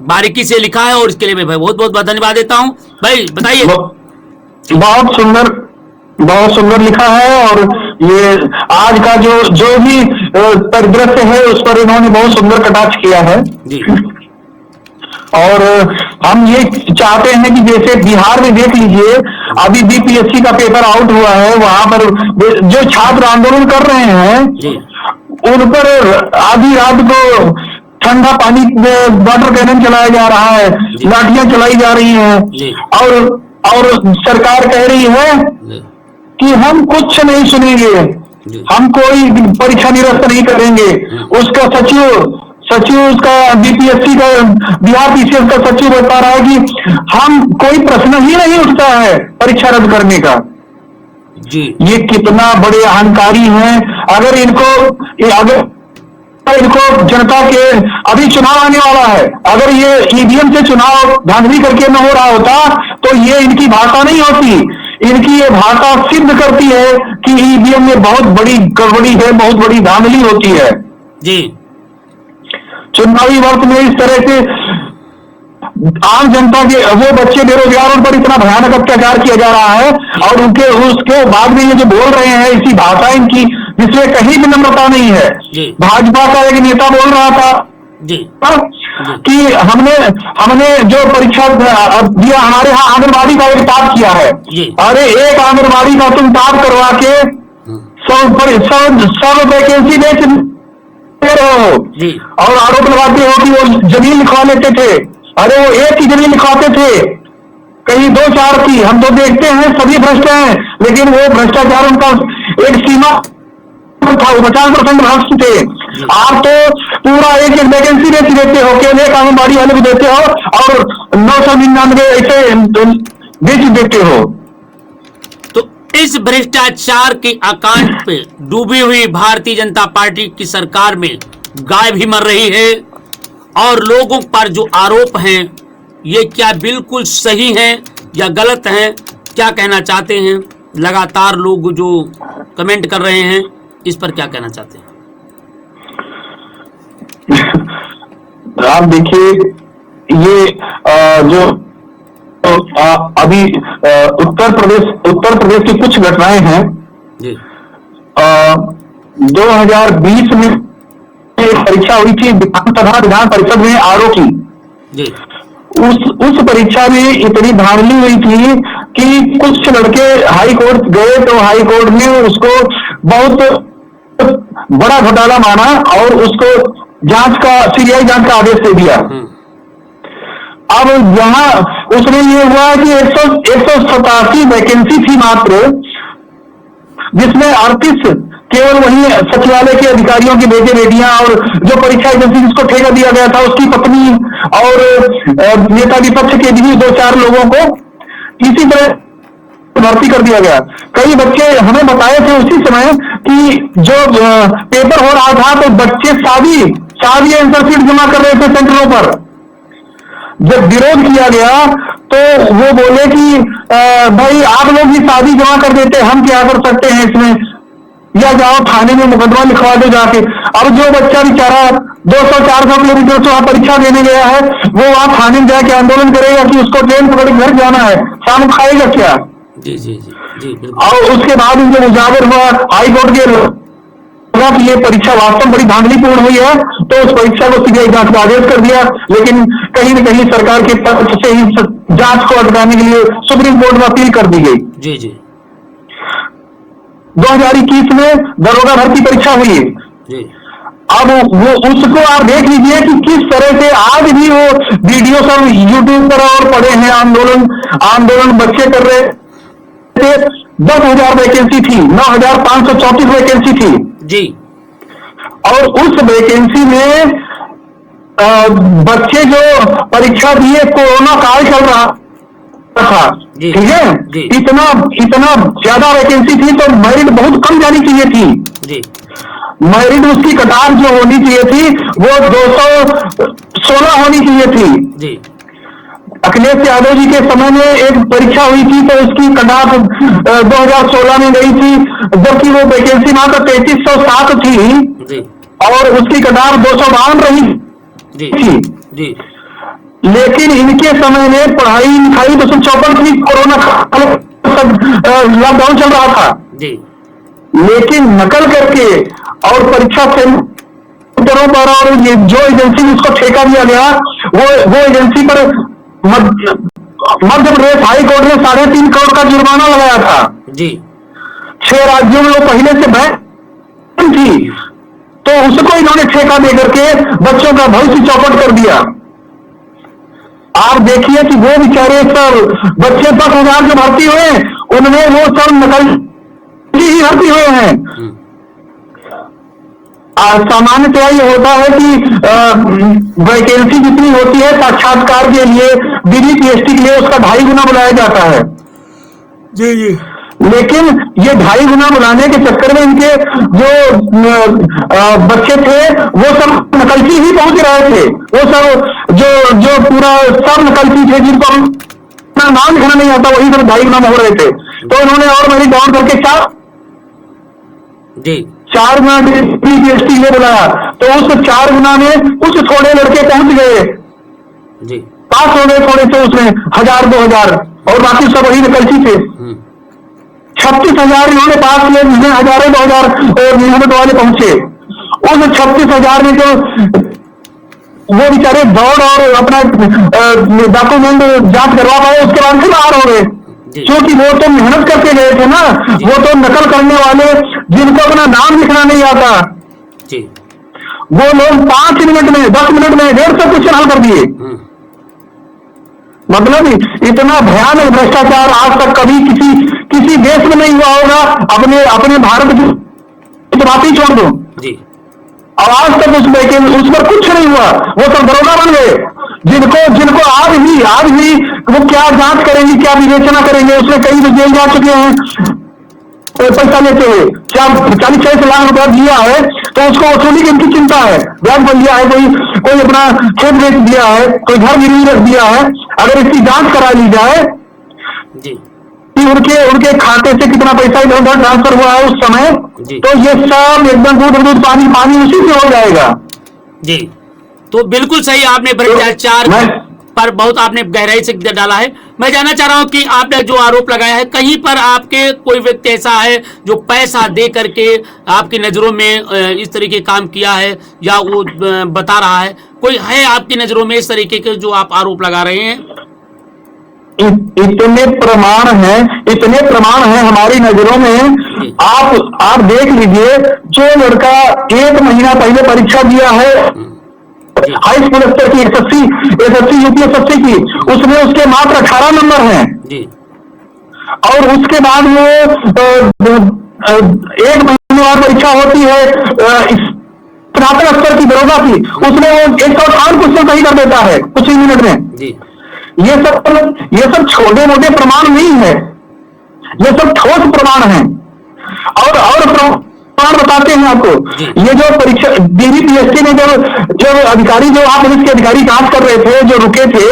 S1: बारीकी से लिखा है और इसके लिए मैं भाई बहुत बहुत धन्यवाद देता हूं। भाई बताइए।
S3: बहुत सुंदर लिखा है और ये आज का जो भी परिदृश्य है उस पर इन्होंने बहुत सुंदर कटाक्ष किया है
S1: जी।
S3: और हम ये चाहते हैं कि जैसे बिहार में देख लीजिए, अभी बीपीएससी का पेपर आउट हुआ है, वहां पर जो छात्र आंदोलन कर रहे हैं उन पर आधी रात को ठंडा पानी वाटर कैनन चलाया जा रहा है, लाठियां चलाई जा रही हैं और सरकार कह रही है कि हम कुछ नहीं सुनेंगे, हम कोई परीक्षा निरस्त नहीं करेंगे। उसका सचिव उसका बीपीएससी का बिहार पीसीएस का सचिव बता रहा है कि हम कोई प्रश्न ही नहीं उठता है परीक्षा रद्द करने का।
S1: जी।
S3: ये कितना बड़े अहंकारी हैं। अगर इनको जनता के अभी चुनाव आने वाला है, अगर ये ईवीएम से चुनाव धांधली करके न हो रहा होता तो ये इनकी भाषा नहीं होती। इनकी ये भाषा सिद्ध करती है कि ईवीएम में बहुत बड़ी गड़बड़ी है, बहुत बड़ी धांधली होती है।
S1: जी।
S3: चुनावी वर्ष में इस तरह से आम जनता के वो बच्चे बेरोजगारों पर इतना भयानक अत्याचार किया जा रहा है और उसके बाद में ये जो बोल रहे हैं इसी भाषा इनकी जिसमें कहीं भी नम्रता नहीं है। भाजपा का एक नेता बोल रहा था कि हमने जो परीक्षा दिया, हमारे यहाँ आंगनबाड़ी का एक टाप किया है। अरे एक आंगनबाड़ी का तुम टाप करवा के 100 वैकेंसी बेच रहे हो और आरोप लगाते हो कि वो जमीन लिखवा लेते थे। अरे वो एक की जमीन लिखवाते थे, कहीं 2-4 की। हम तो देखते हैं सभी भ्रष्ट हैं, लेकिन वो भ्रष्टाचार उनका एक सीमा था, 50% भ्रष्ट थे। आप तो पूरा एक वैकेंसी बेच देते हो, केवल एक आंगनबाड़ी वाले को देते हो और 999 ऐसे बेच देते हो।
S1: तो इस भ्रष्टाचार के आकांड पे डूबी हुई भारतीय जनता पार्टी की सरकार में गाय भी मर रही है और लोगों पर जो आरोप हैं ये क्या बिल्कुल सही हैं या गलत हैं, क्या कहना चाहते हैं। लगातार लोग जो कमेंट कर रहे हैं इस पर क्या कहना चाहते हैं।
S3: आप देखिए ये जो अभी उत्तर प्रदेश की कुछ घटनाएं हैं। 2020 में परीक्षा हुई थी विधान परिषद में आरओ की। उस परीक्षा में इतनी धांधली हुई थी कि कुछ लड़के हाई कोर्ट गए तो हाई कोर्ट ने उसको बहुत बड़ा घोटाला माना और उसको सीबीआई जांच का आदेश दे दिया। अब यहाँ उसमें ये हुआ कि 187 वैकेंसी थी मात्र, जिसमें 38 केवल वही सचिवालय के अधिकारियों की बेटे बेटियां और जो परीक्षा एजेंसी जिसको ठेका दिया गया था उसकी पत्नी और नेता विपक्ष के भी 2-4 लोगों को इसी तरह भर्ती कर दिया गया। कई बच्चे हमें बताए थे उसी समय कि जो पेपर हो रहा था तो बच्चे शादी आंसर शीट जमा कर रहे थे सेंटरों पर। जब विरोध किया गया तो वो बोले कि भाई आप लोग भी शादी जमा कर देते, हम क्या कर सकते हैं इसमें, या जाओ थाने में मुकदमा लिखवा दो जाके। अब जो बच्चा बेचारा 200-400 किलोमीटर से वहां परीक्षा देने गया है वो वहां थाने में जाके आंदोलन करेगा कि उसको ट्रेन पकड़ के घर जाना है, शाम खाएगा क्या।
S1: जी जी जी जी।
S3: और उसके बाद उनसे उजागर हुआ हाई कोर्ट के कि ये परीक्षा वास्तव बड़ी धांधलीपूर्ण हुई है तो उस परीक्षा को सीबीआई जांच का आदेश कर दिया। लेकिन कहीं न कहीं सरकार के पक्ष से ही जांच को अटकाने के लिए सुप्रीम कोर्ट में अपील कर दी गई।
S1: जी जी।
S3: 2021 में दरोगा भर्ती परीक्षा हुई। अब वो उसको आप देख लीजिए कि किस तरह से आज भी वो वीडियो सब यूट्यूब पर और पड़े हैं। आंदोलन बच्चे कर रहे थे 10,000 वैकेंसी थी, 9,534 वैकेंसी थी।
S1: जी
S3: और उस वैकेंसी में बच्चे जो परीक्षा दिए, कोरोना काल चल रहा था,
S1: जी,
S3: ठीक है,
S1: जी।
S3: इतना ज्यादा वैकेंसी थी तो मेरिट बहुत कम जानी चाहिए थी।
S1: जी
S3: मेरिट उसकी कटार जो होनी चाहिए थी वो 216 होनी चाहिए थी।
S1: जी
S3: अखिलेश यादव जी के समय में एक परीक्षा हुई थी तो उसकी कटार 2016 में गई थी, जबकि वो वैकेंसी मात्र 3307 थी
S1: जी
S3: और उसकी कटार 252 रही
S1: जी
S3: थी।
S1: जी
S3: लेकिन इनके समय में पढ़ाई लिखाई 254 थी, कोरोना लॉकडाउन चल रहा था।
S1: जी
S3: लेकिन नकल करके और परीक्षा सेंटरों पर और ये जो एजेंसी उसको ठेका दिया गया, वो एजेंसी पर मध्य प्रदेश हाई कोर्ट ने 3.5 करोड़ का जुर्माना लगाया था।
S1: जी
S3: 6 राज्यों में वो पहले से बैन थी, तो उसको इन्होंने ठेका देकर के बच्चों का भविष्य चौपट कर दिया। आप देखिए कि वो बेचारे सर बच्चे 10,000 जो भर्ती हुए उनमें वो सब नकल ही भर्ती हुए हैं। सामान्यतः ये होता है कि वैकेंसी जितनी होती है साक्षात्कार के लिए, बीडी पीएचडी के लिए उसका 2.5 गुना बुलाया जाता है।
S1: जी जी
S3: लेकिन ये 2.5 गुना बुलाने के चक्कर में इनके जो बच्चे थे वो सब नकलची ही पहुंच रहे थे। वो सब जो पूरा सब नकलची थे, जिनको अपना नाम लिखना नहीं आता, वही सब 2.5 गुना में हो रहे थे। तो इन्होंने और मेरी डाउन करके 4 गुना पीएचडी ये बुलाया, तो उस 4 गुना में कुछ थोड़े लड़के पहुंच गए,
S1: जी
S3: पास हो गए थोड़े से, उसमें 1000-2000 और बाकी सब वही नकलची थे। 36,000 इन्होंने पास किए, जिसमें 1000-2000 और मेहनत वाले पहुंचे। उस 36,000 में जो वो बेचारे दौड़ और अपना डॉक्यूमेंट जांच करवा पाए, उसके बाद फिर बाहर हो गए, क्योंकि वो तो मेहनत करके गए थे ना। वो तो नकल करने वाले जिनको अपना नाम लिखना नहीं आता, वो लोग 5 मिनट में 10 मिनट में 150 क्वेश्चन हल कर दिए। मतलब इतना भयानक भ्रष्टाचार आज तक कभी किसी देश में नहीं हुआ होगा। अपने भारत की बात ही छोड़ दो, और आज तक उस पर कुछ नहीं हुआ। वो सब दरोगा बन गए, जिनको आज भी वो क्या जांच करेंगे, क्या विवेचना करेंगे। उसमें कई तो जेल जा चुके हैं पैसा लेते हुए। क्या 40-40 लाख रुपया दिया है तो उसको वसूली की इनकी चिंता है। ब्याज बन दिया है, कोई अपना खेत बेच दिया है, कोई घर गिरवी रख दिया है। अगर इसकी जांच करा ली जाए कि उनके खाते से कितना पैसा इधर उधर ट्रांसफर हुआ है उस समय, तो ये सब एकदम दूध पानी उसी से हो जाएगा।
S1: जी, तो बिल्कुल सही आपने भ्रष्टाचार पर बहुत आपने गहराई से डाला है। मैं जानना चाह रहा हूं कि आपने जो आरोप लगाया है, कहीं पर आपके कोई व्यक्ति ऐसा है जो पैसा दे करके आपकी नजरों में इस तरीके काम किया है, या वो बता रहा है, कोई है आपकी नजरों में इस तरीके के जो आप आरोप लगा रहे हैं?
S3: इतने प्रमाण हैं हमारी नजरों में। आप देख लीजिए, जो लड़का 1 महीना पहले परीक्षा दिया है हाई स्कूल स्तर की एसएससी यूपीएसएससी की, उसमें उसके मात्र 18 नंबर हैं। और उसके बाद वो 1 महीने बाद परीक्षा होती है स्नातक स्तर की दरोगा की, उसमें वो 158 क्वेश्चन सही कर देता है कुछ ही मिनट में। ये सब छोटे मोटे प्रमाण नहीं है, ये सब ठोस प्रमाण हैं। और प्रमाण बताते हैं आपको। ये जो परीक्षा डीवी पीएचडी में जो अधिकारी, जो आप पुलिस के अधिकारी जांच कर रहे थे, जो रुके थे,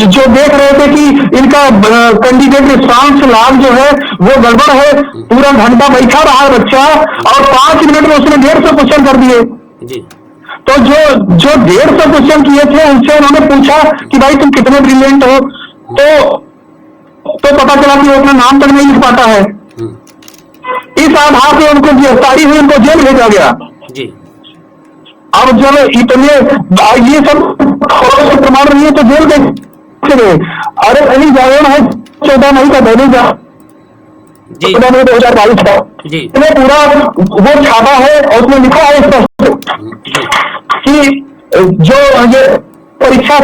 S3: जो देख रहे थे कि इनका कैंडिडेट रिस्पॉन्स लॉग जो है वो गड़बड़ है, पूरा घंटा बैठा रहा है बच्चा और 5 मिनट में उसने 150 क्वेश्चन कर दिए। तो जो 150 क्वेश्चन किए थे उनसे उन्होंने पूछा कि भाई तुम कितने ब्रिलियंट हो, तो पता चला कि वो अपना नाम तक नहीं लिख पाता है। इस आधार पे उनको गिरफ्तारी हुई, उनको जेल भेजा गया। अब जब इतने ये सब प्रमाण नहीं है तो जेल कैसे गए? अरे अली जावेद है 14 मई का दैनिक 14 मई 2022 का, इसमें पूरा वो छापा है और उसमें लिखा है कि जो ये परीक्षा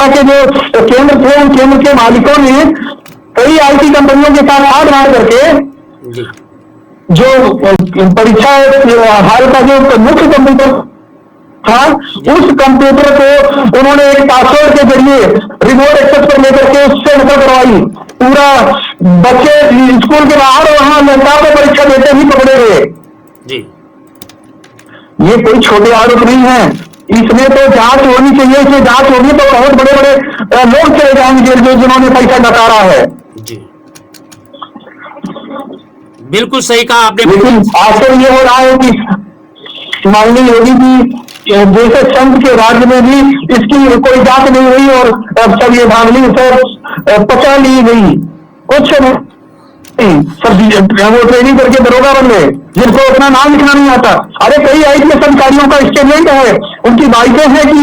S3: के जो केंद्र थे, उन केंद्र के मालिकों ने कई आईटी कंपनियों के साथ हाथ मार करके
S1: जी
S3: जो परीक्षा हाल का जो मुख्य कंप्यूटर था, उस कंप्यूटर को उन्होंने एक पासवर्ड के जरिए रिमोट एक्सेस पर लेकर के उससे नकल करवाई। पूरा बच्चे स्कूल के बाहर वहां लैपटॉप में परीक्षा देते ही पकड़े गए।
S1: जी
S3: ये कोई छोटे आरोप नहीं है, इसमें तो जांच होनी चाहिए। इसमें जांच होगी तो बहुत बड़े बड़े लोग चले जाएंगे जेल में जिन्होंने पैसा नकारा है।
S1: जी बिल्कुल सही कहा आपने।
S3: लेकिन आखिर ये हो रहा है कि माननीय योगी जी जैसे संघ के राज्य में भी इसकी कोई जांच नहीं हुई और सब ये धांधली सब पचा ली गई। कुछ नहीं, सब वो ट्रेनिंग करके दरोगा बन गए जिनको अपना नाम लिखना नहीं आता। अरे कई आईपीएस अधिकारियों का स्टेटमेंट है, उनकी बाइटें हैं कि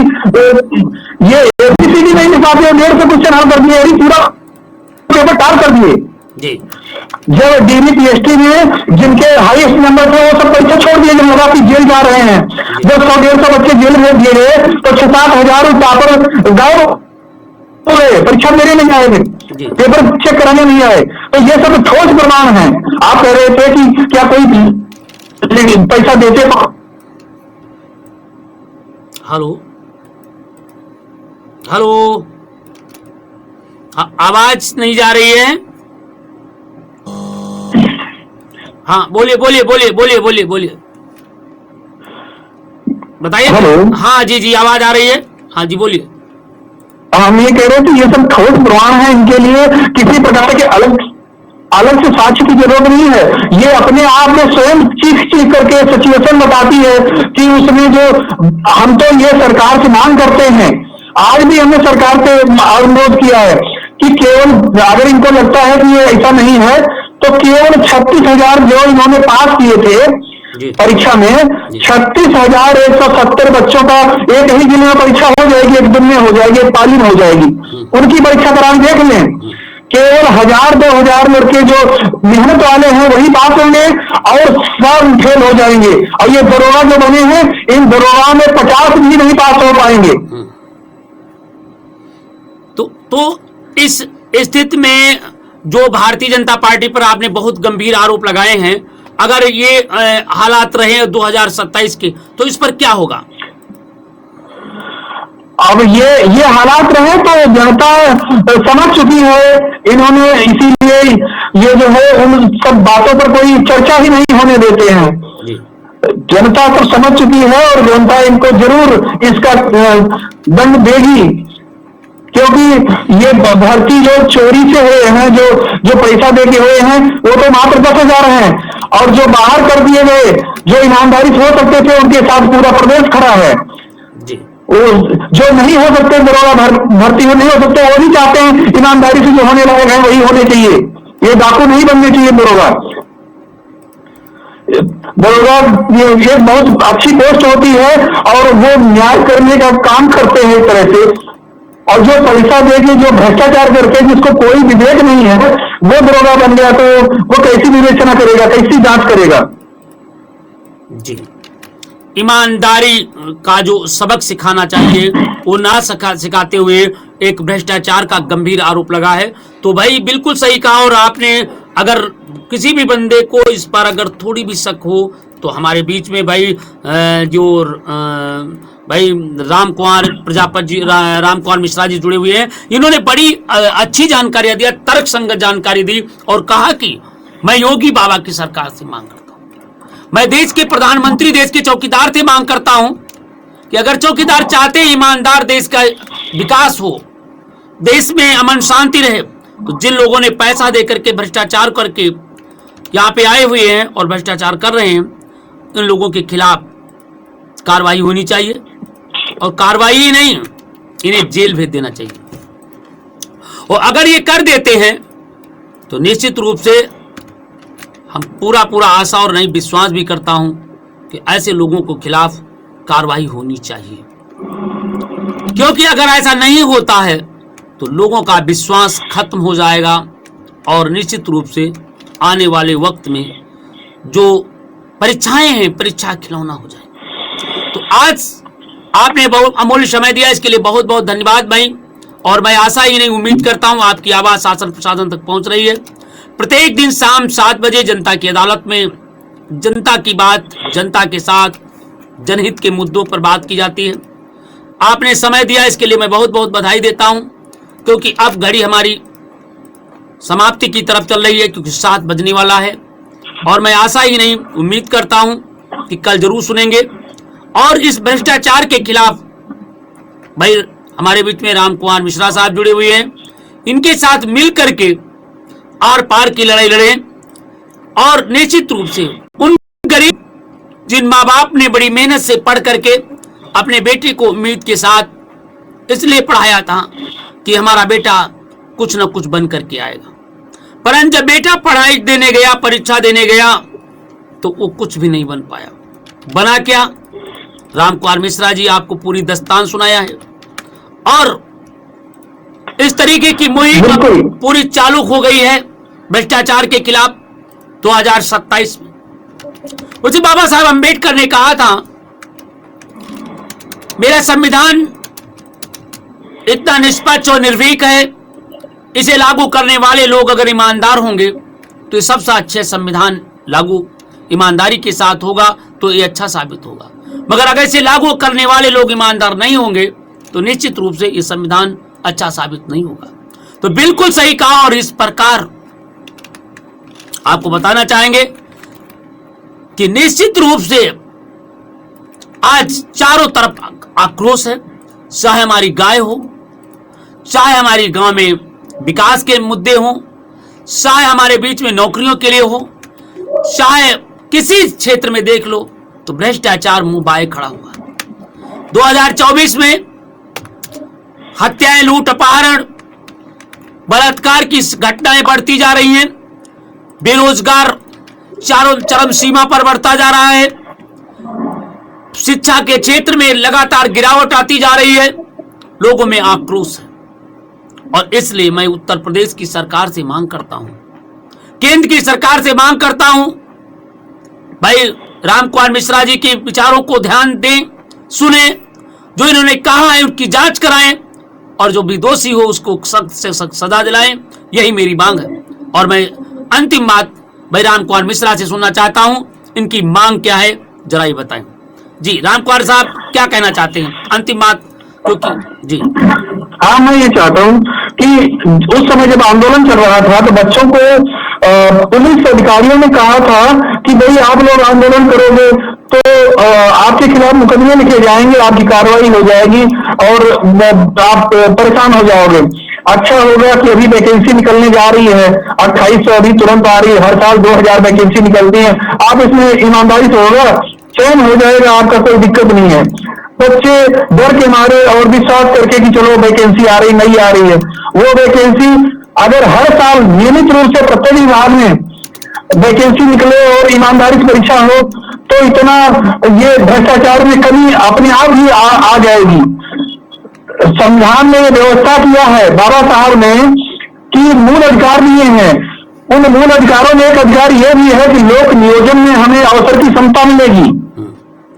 S3: ये एबीसीडी नहीं लिख पाते, 1.5 क्वेश्चन हल कर दिए, पूरा पेपर टार कर दिए।
S1: जी
S3: जब डीबी पीएचडी में जिनके हाईएस्ट नंबर थे वो सब परीक्षा छोड़ दिए, जब लगा कि जेल जा रहे हैं। जब 100-150 बच्चे जेल में दिए गए तो 6-7 हजार टॉपर गायब हो गए, परीक्षा मेरे नहीं आए थे, पेपर चेक कराने नहीं आए। तो ये सब ठोस प्रमाण है। आप कह रहे थे कि क्या कोई पैसा देते?
S1: हेलो हेलो, आवाज नहीं जा रही है। हाँ बोलिए बोलिए बोलिए बोलिए बोलिए बोलिए, बताइए।
S3: हेलो।
S1: हाँ जी जी आवाज आ रही है, हाँ जी बोलिए।
S3: हम ये कह रहे थे ये सब ठोस प्रमाण है, इनके लिए किसी प्रकार के अलग से साक्ष्य की जरूरत नहीं है। ये अपने आप में स्वयं चीख करके सिचुएशन बताती है कि उसमें जो हम तो ये सरकार से मांग करते हैं, आज भी हमने सरकार से अनुरोध किया है कि केवल अगर इनको लगता है कि ये ऐसा नहीं है तो केवल 36,000 जो इन्होंने पास किए थे परीक्षा में, 36,170 बच्चों का एक ही दिन में परीक्षा हो जाएगी, एक दिन में हो जाएगी, एक पाली में हो जाएगी। उनकी परीक्षा करान देख लें, केवल 1,000-2,000 लड़के जो मेहनत वाले हैं वही पास होंगे और सब फेल हो जाएंगे। और ये दरोगा जो बने हैं, इन दरोगा में 50 भी नहीं पास हो पाएंगे।
S1: तो इस स्थिति में जो भारतीय जनता पार्टी पर आपने बहुत गंभीर आरोप लगाए हैं, अगर ये हालात रहे 2027 के, तो इस पर क्या होगा?
S3: अब ये हालात रहे तो जनता समझ चुकी है। इन्होंने इसीलिए ये जो है उन सब बातों पर कोई चर्चा ही नहीं होने देते हैं। जनता तो समझ चुकी है और जनता इनको जरूर इसका दंड देगी, क्योंकि ये भर्ती जो चोरी से हुए हैं, जो पैसा दे के हुए हैं, वो तो मात्र 10,000 हैं, और जो बाहर कर दिए गए, जो ईमानदारी से हो सकते थे, उनके साथ पूरा प्रदेश खड़ा है। वो जो नहीं हो सकते दरोगा भर्ती हो नहीं हो सकते, वो नहीं चाहते हैं ईमानदारी से जो होने लगे हैं वही होने चाहिए। ये डाकू नहीं बनने चाहिए दरोगा। ये एक बहुत अच्छी पोस्ट होती है और वो न्याय करने का काम करते हैं एक तरह से। और जो पैसा देके जो भ्रष्टाचार करके जिसको कोई विवेक नहीं है वो दरोगा बन गया, तो वो कैसी विवेचना करेगा, कैसी जांच करेगा?
S1: जी, ईमानदारी का जो सबक सिखाना चाहिए वो ना सिखाते हुए एक भ्रष्टाचार का गंभीर आरोप लगा है। तो भाई बिल्कुल सही कहा। और आपने अगर किसी भी बंदे को इस पर अगर थोड़ी भी शक हो तो हमारे बीच में भाई भाई राम कुमार मिश्रा जी जुड़े हुए हैं। इन्होंने बड़ी अच्छी जानकारी दिया, तर्क संगत जानकारी दी और कहा कि मैं योगी बाबा की सरकार से मांग करता हूं, मैं देश के प्रधानमंत्री, देश के चौकीदार से मांग करता हूं कि अगर चौकीदार चाहते हैं ईमानदार देश का विकास हो, देश में अमन शांति रहे, तो जिन लोगों ने पैसा देकर के भ्रष्टाचार करके यहाँ पे आए हुए हैं और भ्रष्टाचार कर रहे हैं, इन लोगों के खिलाफ कार्रवाई होनी चाहिए। और कार्रवाई ही नहीं, इन्हें जेल भेज देना चाहिए। और अगर ये कर देते हैं तो निश्चित रूप से हम पूरा आशा और नहीं विश्वास भी करता हूं कि ऐसे लोगों को खिलाफ कार्रवाई होनी चाहिए। क्योंकि अगर ऐसा नहीं होता है तो लोगों का विश्वास खत्म हो जाएगा और निश्चित रूप से आने वाले वक्त में जो परीक्षाएं हैं, परीक्षा खिलौना हो जाएगी। तो आज आपने बहुत अमूल्य समय दिया, इसके लिए बहुत बहुत धन्यवाद भाई। और मैं आशा ही नहीं उम्मीद करता हूं आपकी आवाज शासन प्रशासन तक पहुंच रही है। प्रत्येक दिन शाम 7 बजे जनता की अदालत में जनता की बात, जनता के साथ जनहित के मुद्दों पर बात की जाती है। आपने समय दिया, इसके लिए मैं बहुत बहुत बधाई देता हूं, क्योंकि अब घड़ी हमारी समाप्ति की तरफ चल रही है, क्योंकि 7 बजने वाला है। और मैं आशा ही नहीं उम्मीद करता हूं कि कल जरूर सुनेंगे। और इस भ्रष्टाचार के खिलाफ भाई हमारे बीच में राम कुमार मिश्रा साहब जुड़े हुए हैं, इनके साथ मिल करके आर पार की लड़ाई लड़ें। और निश्चित रूप से उन गरीब जिन माँ बाप ने बड़ी मेहनत से पढ़ करके अपने बेटे को उम्मीद के साथ इसलिए पढ़ाया था कि हमारा बेटा कुछ न कुछ बन करके आएगा, परंतु जब बेटा पढ़ाई देने गया, परीक्षा देने गया, तो वो कुछ भी नहीं बन पाया। बना क्या? राम कुमार मिश्रा जी आपको पूरी दस्तान सुनाया है। और इस तरीके की मुहिम पूरी चालू हो गई है भ्रष्टाचार के खिलाफ 2027 में। उसे बाबा साहब अम्बेडकर ने कहा था, मेरा संविधान इतना निष्पक्ष और निर्भीक है, इसे लागू करने वाले लोग अगर ईमानदार होंगे तो ये सबसे अच्छे संविधान लागू ईमानदारी के साथ होगा तो ये अच्छा साबित होगा। मगर अगर इसे लागू करने वाले लोग ईमानदार नहीं होंगे तो निश्चित रूप से ये संविधान अच्छा साबित नहीं होगा। तो बिल्कुल सही कहा। और इस प्रकार आपको बताना चाहेंगे कि निश्चित रूप से आज चारों तरफ आक्रोश है, चाहे हमारी गाय हो, चाहे हमारी गांव में विकास के मुद्दे हो, चाहे हमारे बीच में नौकरियों के लिए हो, चाहे किसी क्षेत्र में देख लो तो भ्रष्टाचार मुंह बाए खड़ा हुआ। 2024 में हत्याएं, लूट, अपहरण, बलात्कार की घटनाएं बढ़ती जा रही हैं। बेरोजगार चारों चरम सीमा पर बढ़ता जा रहा है। शिक्षा के क्षेत्र में लगातार गिरावट आती जा रही है। लोगों में आक्रोश है। और इसलिए मैं उत्तर प्रदेश की सरकार से मांग करता हूं, केंद्र की सरकार से मांग करता हूं, भाई राम कुमार मिश्रा जी के विचारों को ध्यान दें, सुने, जो इन्होंने कहा है उसकी जांच कराएं और जो भी दोषी हो उसको सख्त से सख्त सजा दिलाएं। यही मेरी मांग है। और मैं अंतिम बात भाई राम कुमार मिश्रा से सुनना चाहता हूं, इनकी मांग क्या है जरा ये बताएं। जी राम कुमार साहब क्या कहना चाहते हैं अंतिम बात? क्योंकि जी
S3: हाँ, मैं ये चाहता हूँ कि उस समय जब आंदोलन चल रहा था तो बच्चों को पुलिस अधिकारियों ने कहा था कि भाई आप लोग आंदोलन करोगे तो आपके खिलाफ मुकदमे लिखे जाएंगे, आपकी कार्रवाई हो जाएगी और आप परेशान हो जाओगे। अच्छा हो गया कि अभी वैकेंसी निकलने जा रही है, 2800 अभी तुरंत आ रही है, हर साल 2000 वैकेंसी निकलती है। आप इसमें ईमानदारी से होगा, चयन हो जाएगा, आपका कोई दिक्कत नहीं है। बच्चे डर के मारे और विश्वास करके कि चलो वैकेंसी आ रही नहीं आ रही है, वो वैकेंसी अगर हर साल नियमित रूप से प्रत्येक विभाग में वैकेंसी निकले और ईमानदारी से परीक्षा हो तो इतना ये भ्रष्टाचार में कमी अपने आप ही आ जाएगी। संविधान में ये व्यवस्था किया है बाबा साहब ने कि मूल अधिकार दिए हैं। उन मूल अधिकारों में एक अधिकार यह भी है कि लोक नियोजन में हमें अवसर की क्षमता मिलेगी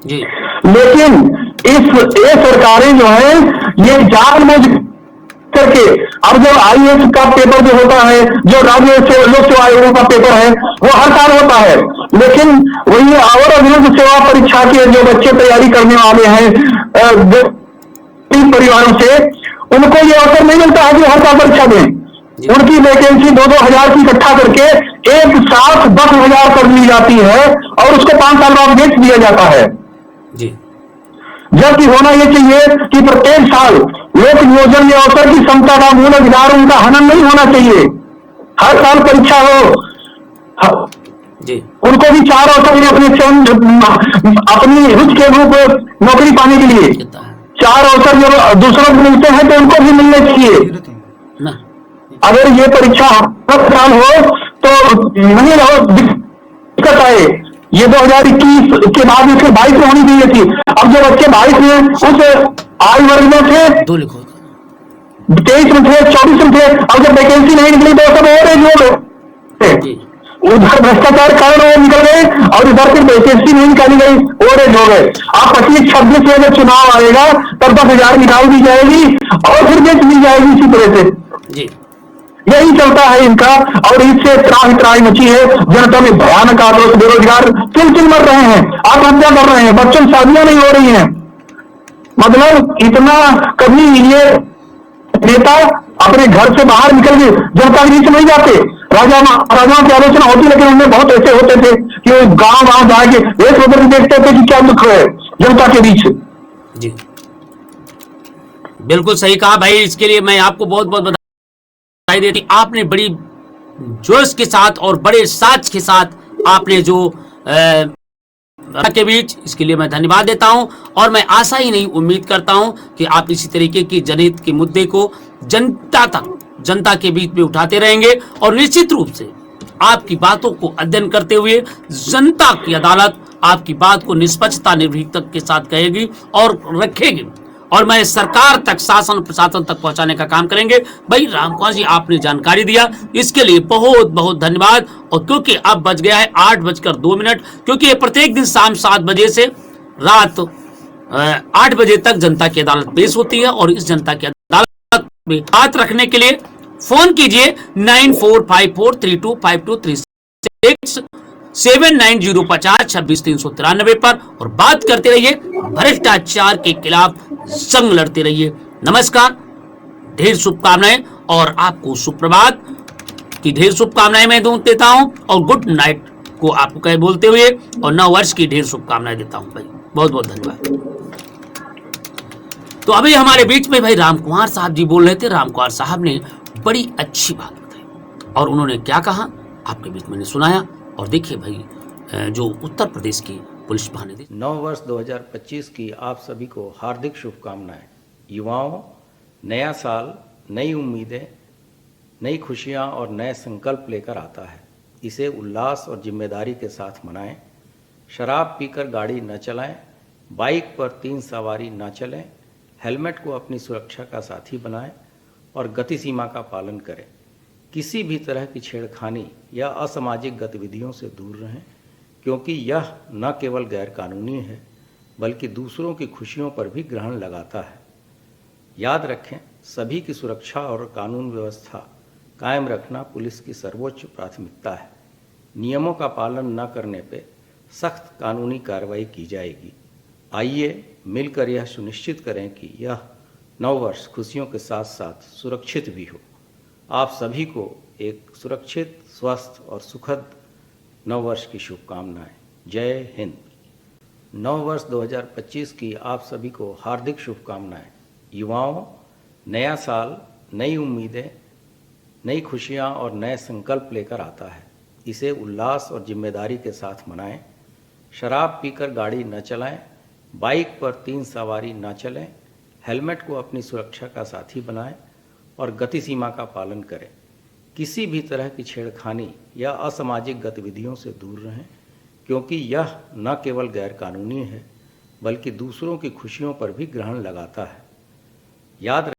S1: जी।
S3: लेकिन ये सरकारें जो है ये जानबूझ करके अब जब IAS का पेपर जो होता है, जो राज्य लोक सेवा आयोगों का पेपर है, वो हर साल होता है, लेकिन वही और अधीनस्थ सेवा परीक्षा के जो बच्चे तैयारी करने वाले हैं परिवारों से, उनको ये अवसर नहीं मिलता है कि हर साल परीक्षा दें। उनकी वैकेंसी 2-2 हजार की इकट्ठा करके एक साथ 10,000 कर ली जाती है और उसको 5 साल बाद बेच दिया जाता है
S1: जी।
S3: जबकि होना यह चाहिए कि प्रत्येक साल लोक नियोजन में अवसर की क्षमता का मूल अधिकार उनका हनन नहीं होना चाहिए। हर साल परीक्षा हो
S1: जी।
S3: उनको भी 4 अवसर अपने चयन अपनी रुचि के अनुरूप नौकरी पाने के लिए 4 अवसर जब दूसरों को मिलते हैं तो उनको भी मिलने चाहिए। अगर ये परीक्षा हर साल हो तो नहीं हो दिक्कत आए। ये 2021 के बाद में फिर 22 में होनी चाहिए थी। अब जो बच्चे 22 में उस आयु वर्ग में थे, 23 में थे, 24 में थे, अब जब वैकेंसी नहीं निकली तो सब और एज लोग थे। उधर भ्रष्टाचार कारण वो निकल गए और इधर फिर वैकेंसी नहीं निकाली गई, ओवरेज हो गए। आप 25-26 में जब चुनाव आएगा तब 10,000 निकाल दी जाएगी और फिर बेच दी जाएगी इसी तरह से।
S1: जी
S3: यही चलता है इनका, और इससे त्राही त्राही मची है जनता में। भयानक आक्रोश, बेरोजगार चिल मर रहे हैं, आत्महत्या कर रहे हैं, बच्चों की शादियां नहीं हो रही हैं। मतलब इतना कभी ये नेता अपने घर से बाहर निकल के जनता के बीच नहीं जाते। राजाओं की आलोचना होती, लेकिन उनमें बहुत ऐसे होते थे कि वो गांव जाके एक होकर देखते थे कि क्या दुख है जनता के बीच।
S1: जी बिल्कुल सही कहा भाई। इसके लिए मैं आपको बहुत बहुत बधाई देती। आपने बड़ी जोश के साथ और बड़े साज के साथ आपने जो के बीच, इसके लिए मैं धन्यवाद देता हूं। और मैं आशा ही नहीं, उम्मीद करता हूं कि आप इसी तरीके की जनहित के मुद्दे को जनता के बीच में उठाते रहेंगे और निश्चित रूप से आपकी बातों को अध्ययन करते हुए जनता की अदालत आपकी बात को निष्पक्षता निर्भीकता के साथ कहेगी और रखेगी, और मैं सरकार तक, शासन प्रशासन तक पहुंचाने का काम करेंगे। भाई रामकुमार जी, आपने जानकारी दिया, इसके लिए बहुत बहुत धन्यवाद। और क्योंकि अब बज गया है 8:02, क्योंकि ये प्रत्येक दिन शाम 7 बजे से रात 8 बजे तक जनता की अदालत पेश होती है, और इस जनता की अदालत में हाथ रखने के लिए फोन कीजिए 9454325236 7905562393 पर, और बात करते रहिए, भ्रष्टाचार के खिलाफ संग लड़ते रहिए। नमस्कार, ढेर शुभकामनाएं, और आपको सुप्रभात की ढेर शुभकामनाएं मैं देता हूं, और गुड नाइट को आपको कहे बोलते हुए और नव वर्ष की ढेर शुभकामनाएं देता हूं भाई। बहुत बहुत धन्यवाद। तो अभी हमारे बीच में भाई रामकुमार साहब जी बोल रहे थे। रामकुमार साहब ने बड़ी अच्छी बात बताई, और उन्होंने क्या कहा आपके बीच मैंने सुनाया। और देखिए भाई, जो उत्तर प्रदेश की पुलिस महानिदेशक,
S4: नव वर्ष 2025 की आप सभी को हार्दिक शुभकामनाएं। युवाओं, नया साल नई उम्मीदें, नई खुशियां और नए संकल्प लेकर आता है। इसे उल्लास और जिम्मेदारी के साथ मनाएं। शराब पीकर गाड़ी न चलाएं, बाइक पर 3 सवारी न चलें, हेलमेट को अपनी सुरक्षा का साथी बनाएं और गति सीमा का पालन करें। किसी भी तरह की छेड़खानी या असामाजिक गतिविधियों से दूर रहें, क्योंकि यह न केवल गैरकानूनी है बल्कि दूसरों की खुशियों पर भी ग्रहण लगाता है। याद रखें, सभी की सुरक्षा और कानून व्यवस्था कायम रखना पुलिस की सर्वोच्च प्राथमिकता है। नियमों का पालन न करने पर सख्त कानूनी कार्रवाई की जाएगी। आइए मिलकर यह सुनिश्चित करें कि यह नव वर्ष खुशियों के साथ साथ सुरक्षित भी हो। आप सभी को एक सुरक्षित, स्वस्थ और सुखद नव वर्ष की शुभकामनाएं। जय हिंद। नव वर्ष 2025 की आप सभी को हार्दिक शुभकामनाएं। युवाओं, नया साल नई उम्मीदें, नई खुशियां और नए संकल्प लेकर आता है। इसे उल्लास और जिम्मेदारी के साथ मनाएं। शराब पीकर गाड़ी न चलाएं, बाइक पर 3 सवारी न चलें, हेलमेट को अपनी सुरक्षा का साथी बनाएं और गति सीमा का पालन करें। किसी भी तरह की छेड़खानी या असामाजिक गतिविधियों से दूर रहें, क्योंकि यह न केवल गैरकानूनी है बल्कि दूसरों की खुशियों पर भी ग्रहण लगाता है। याद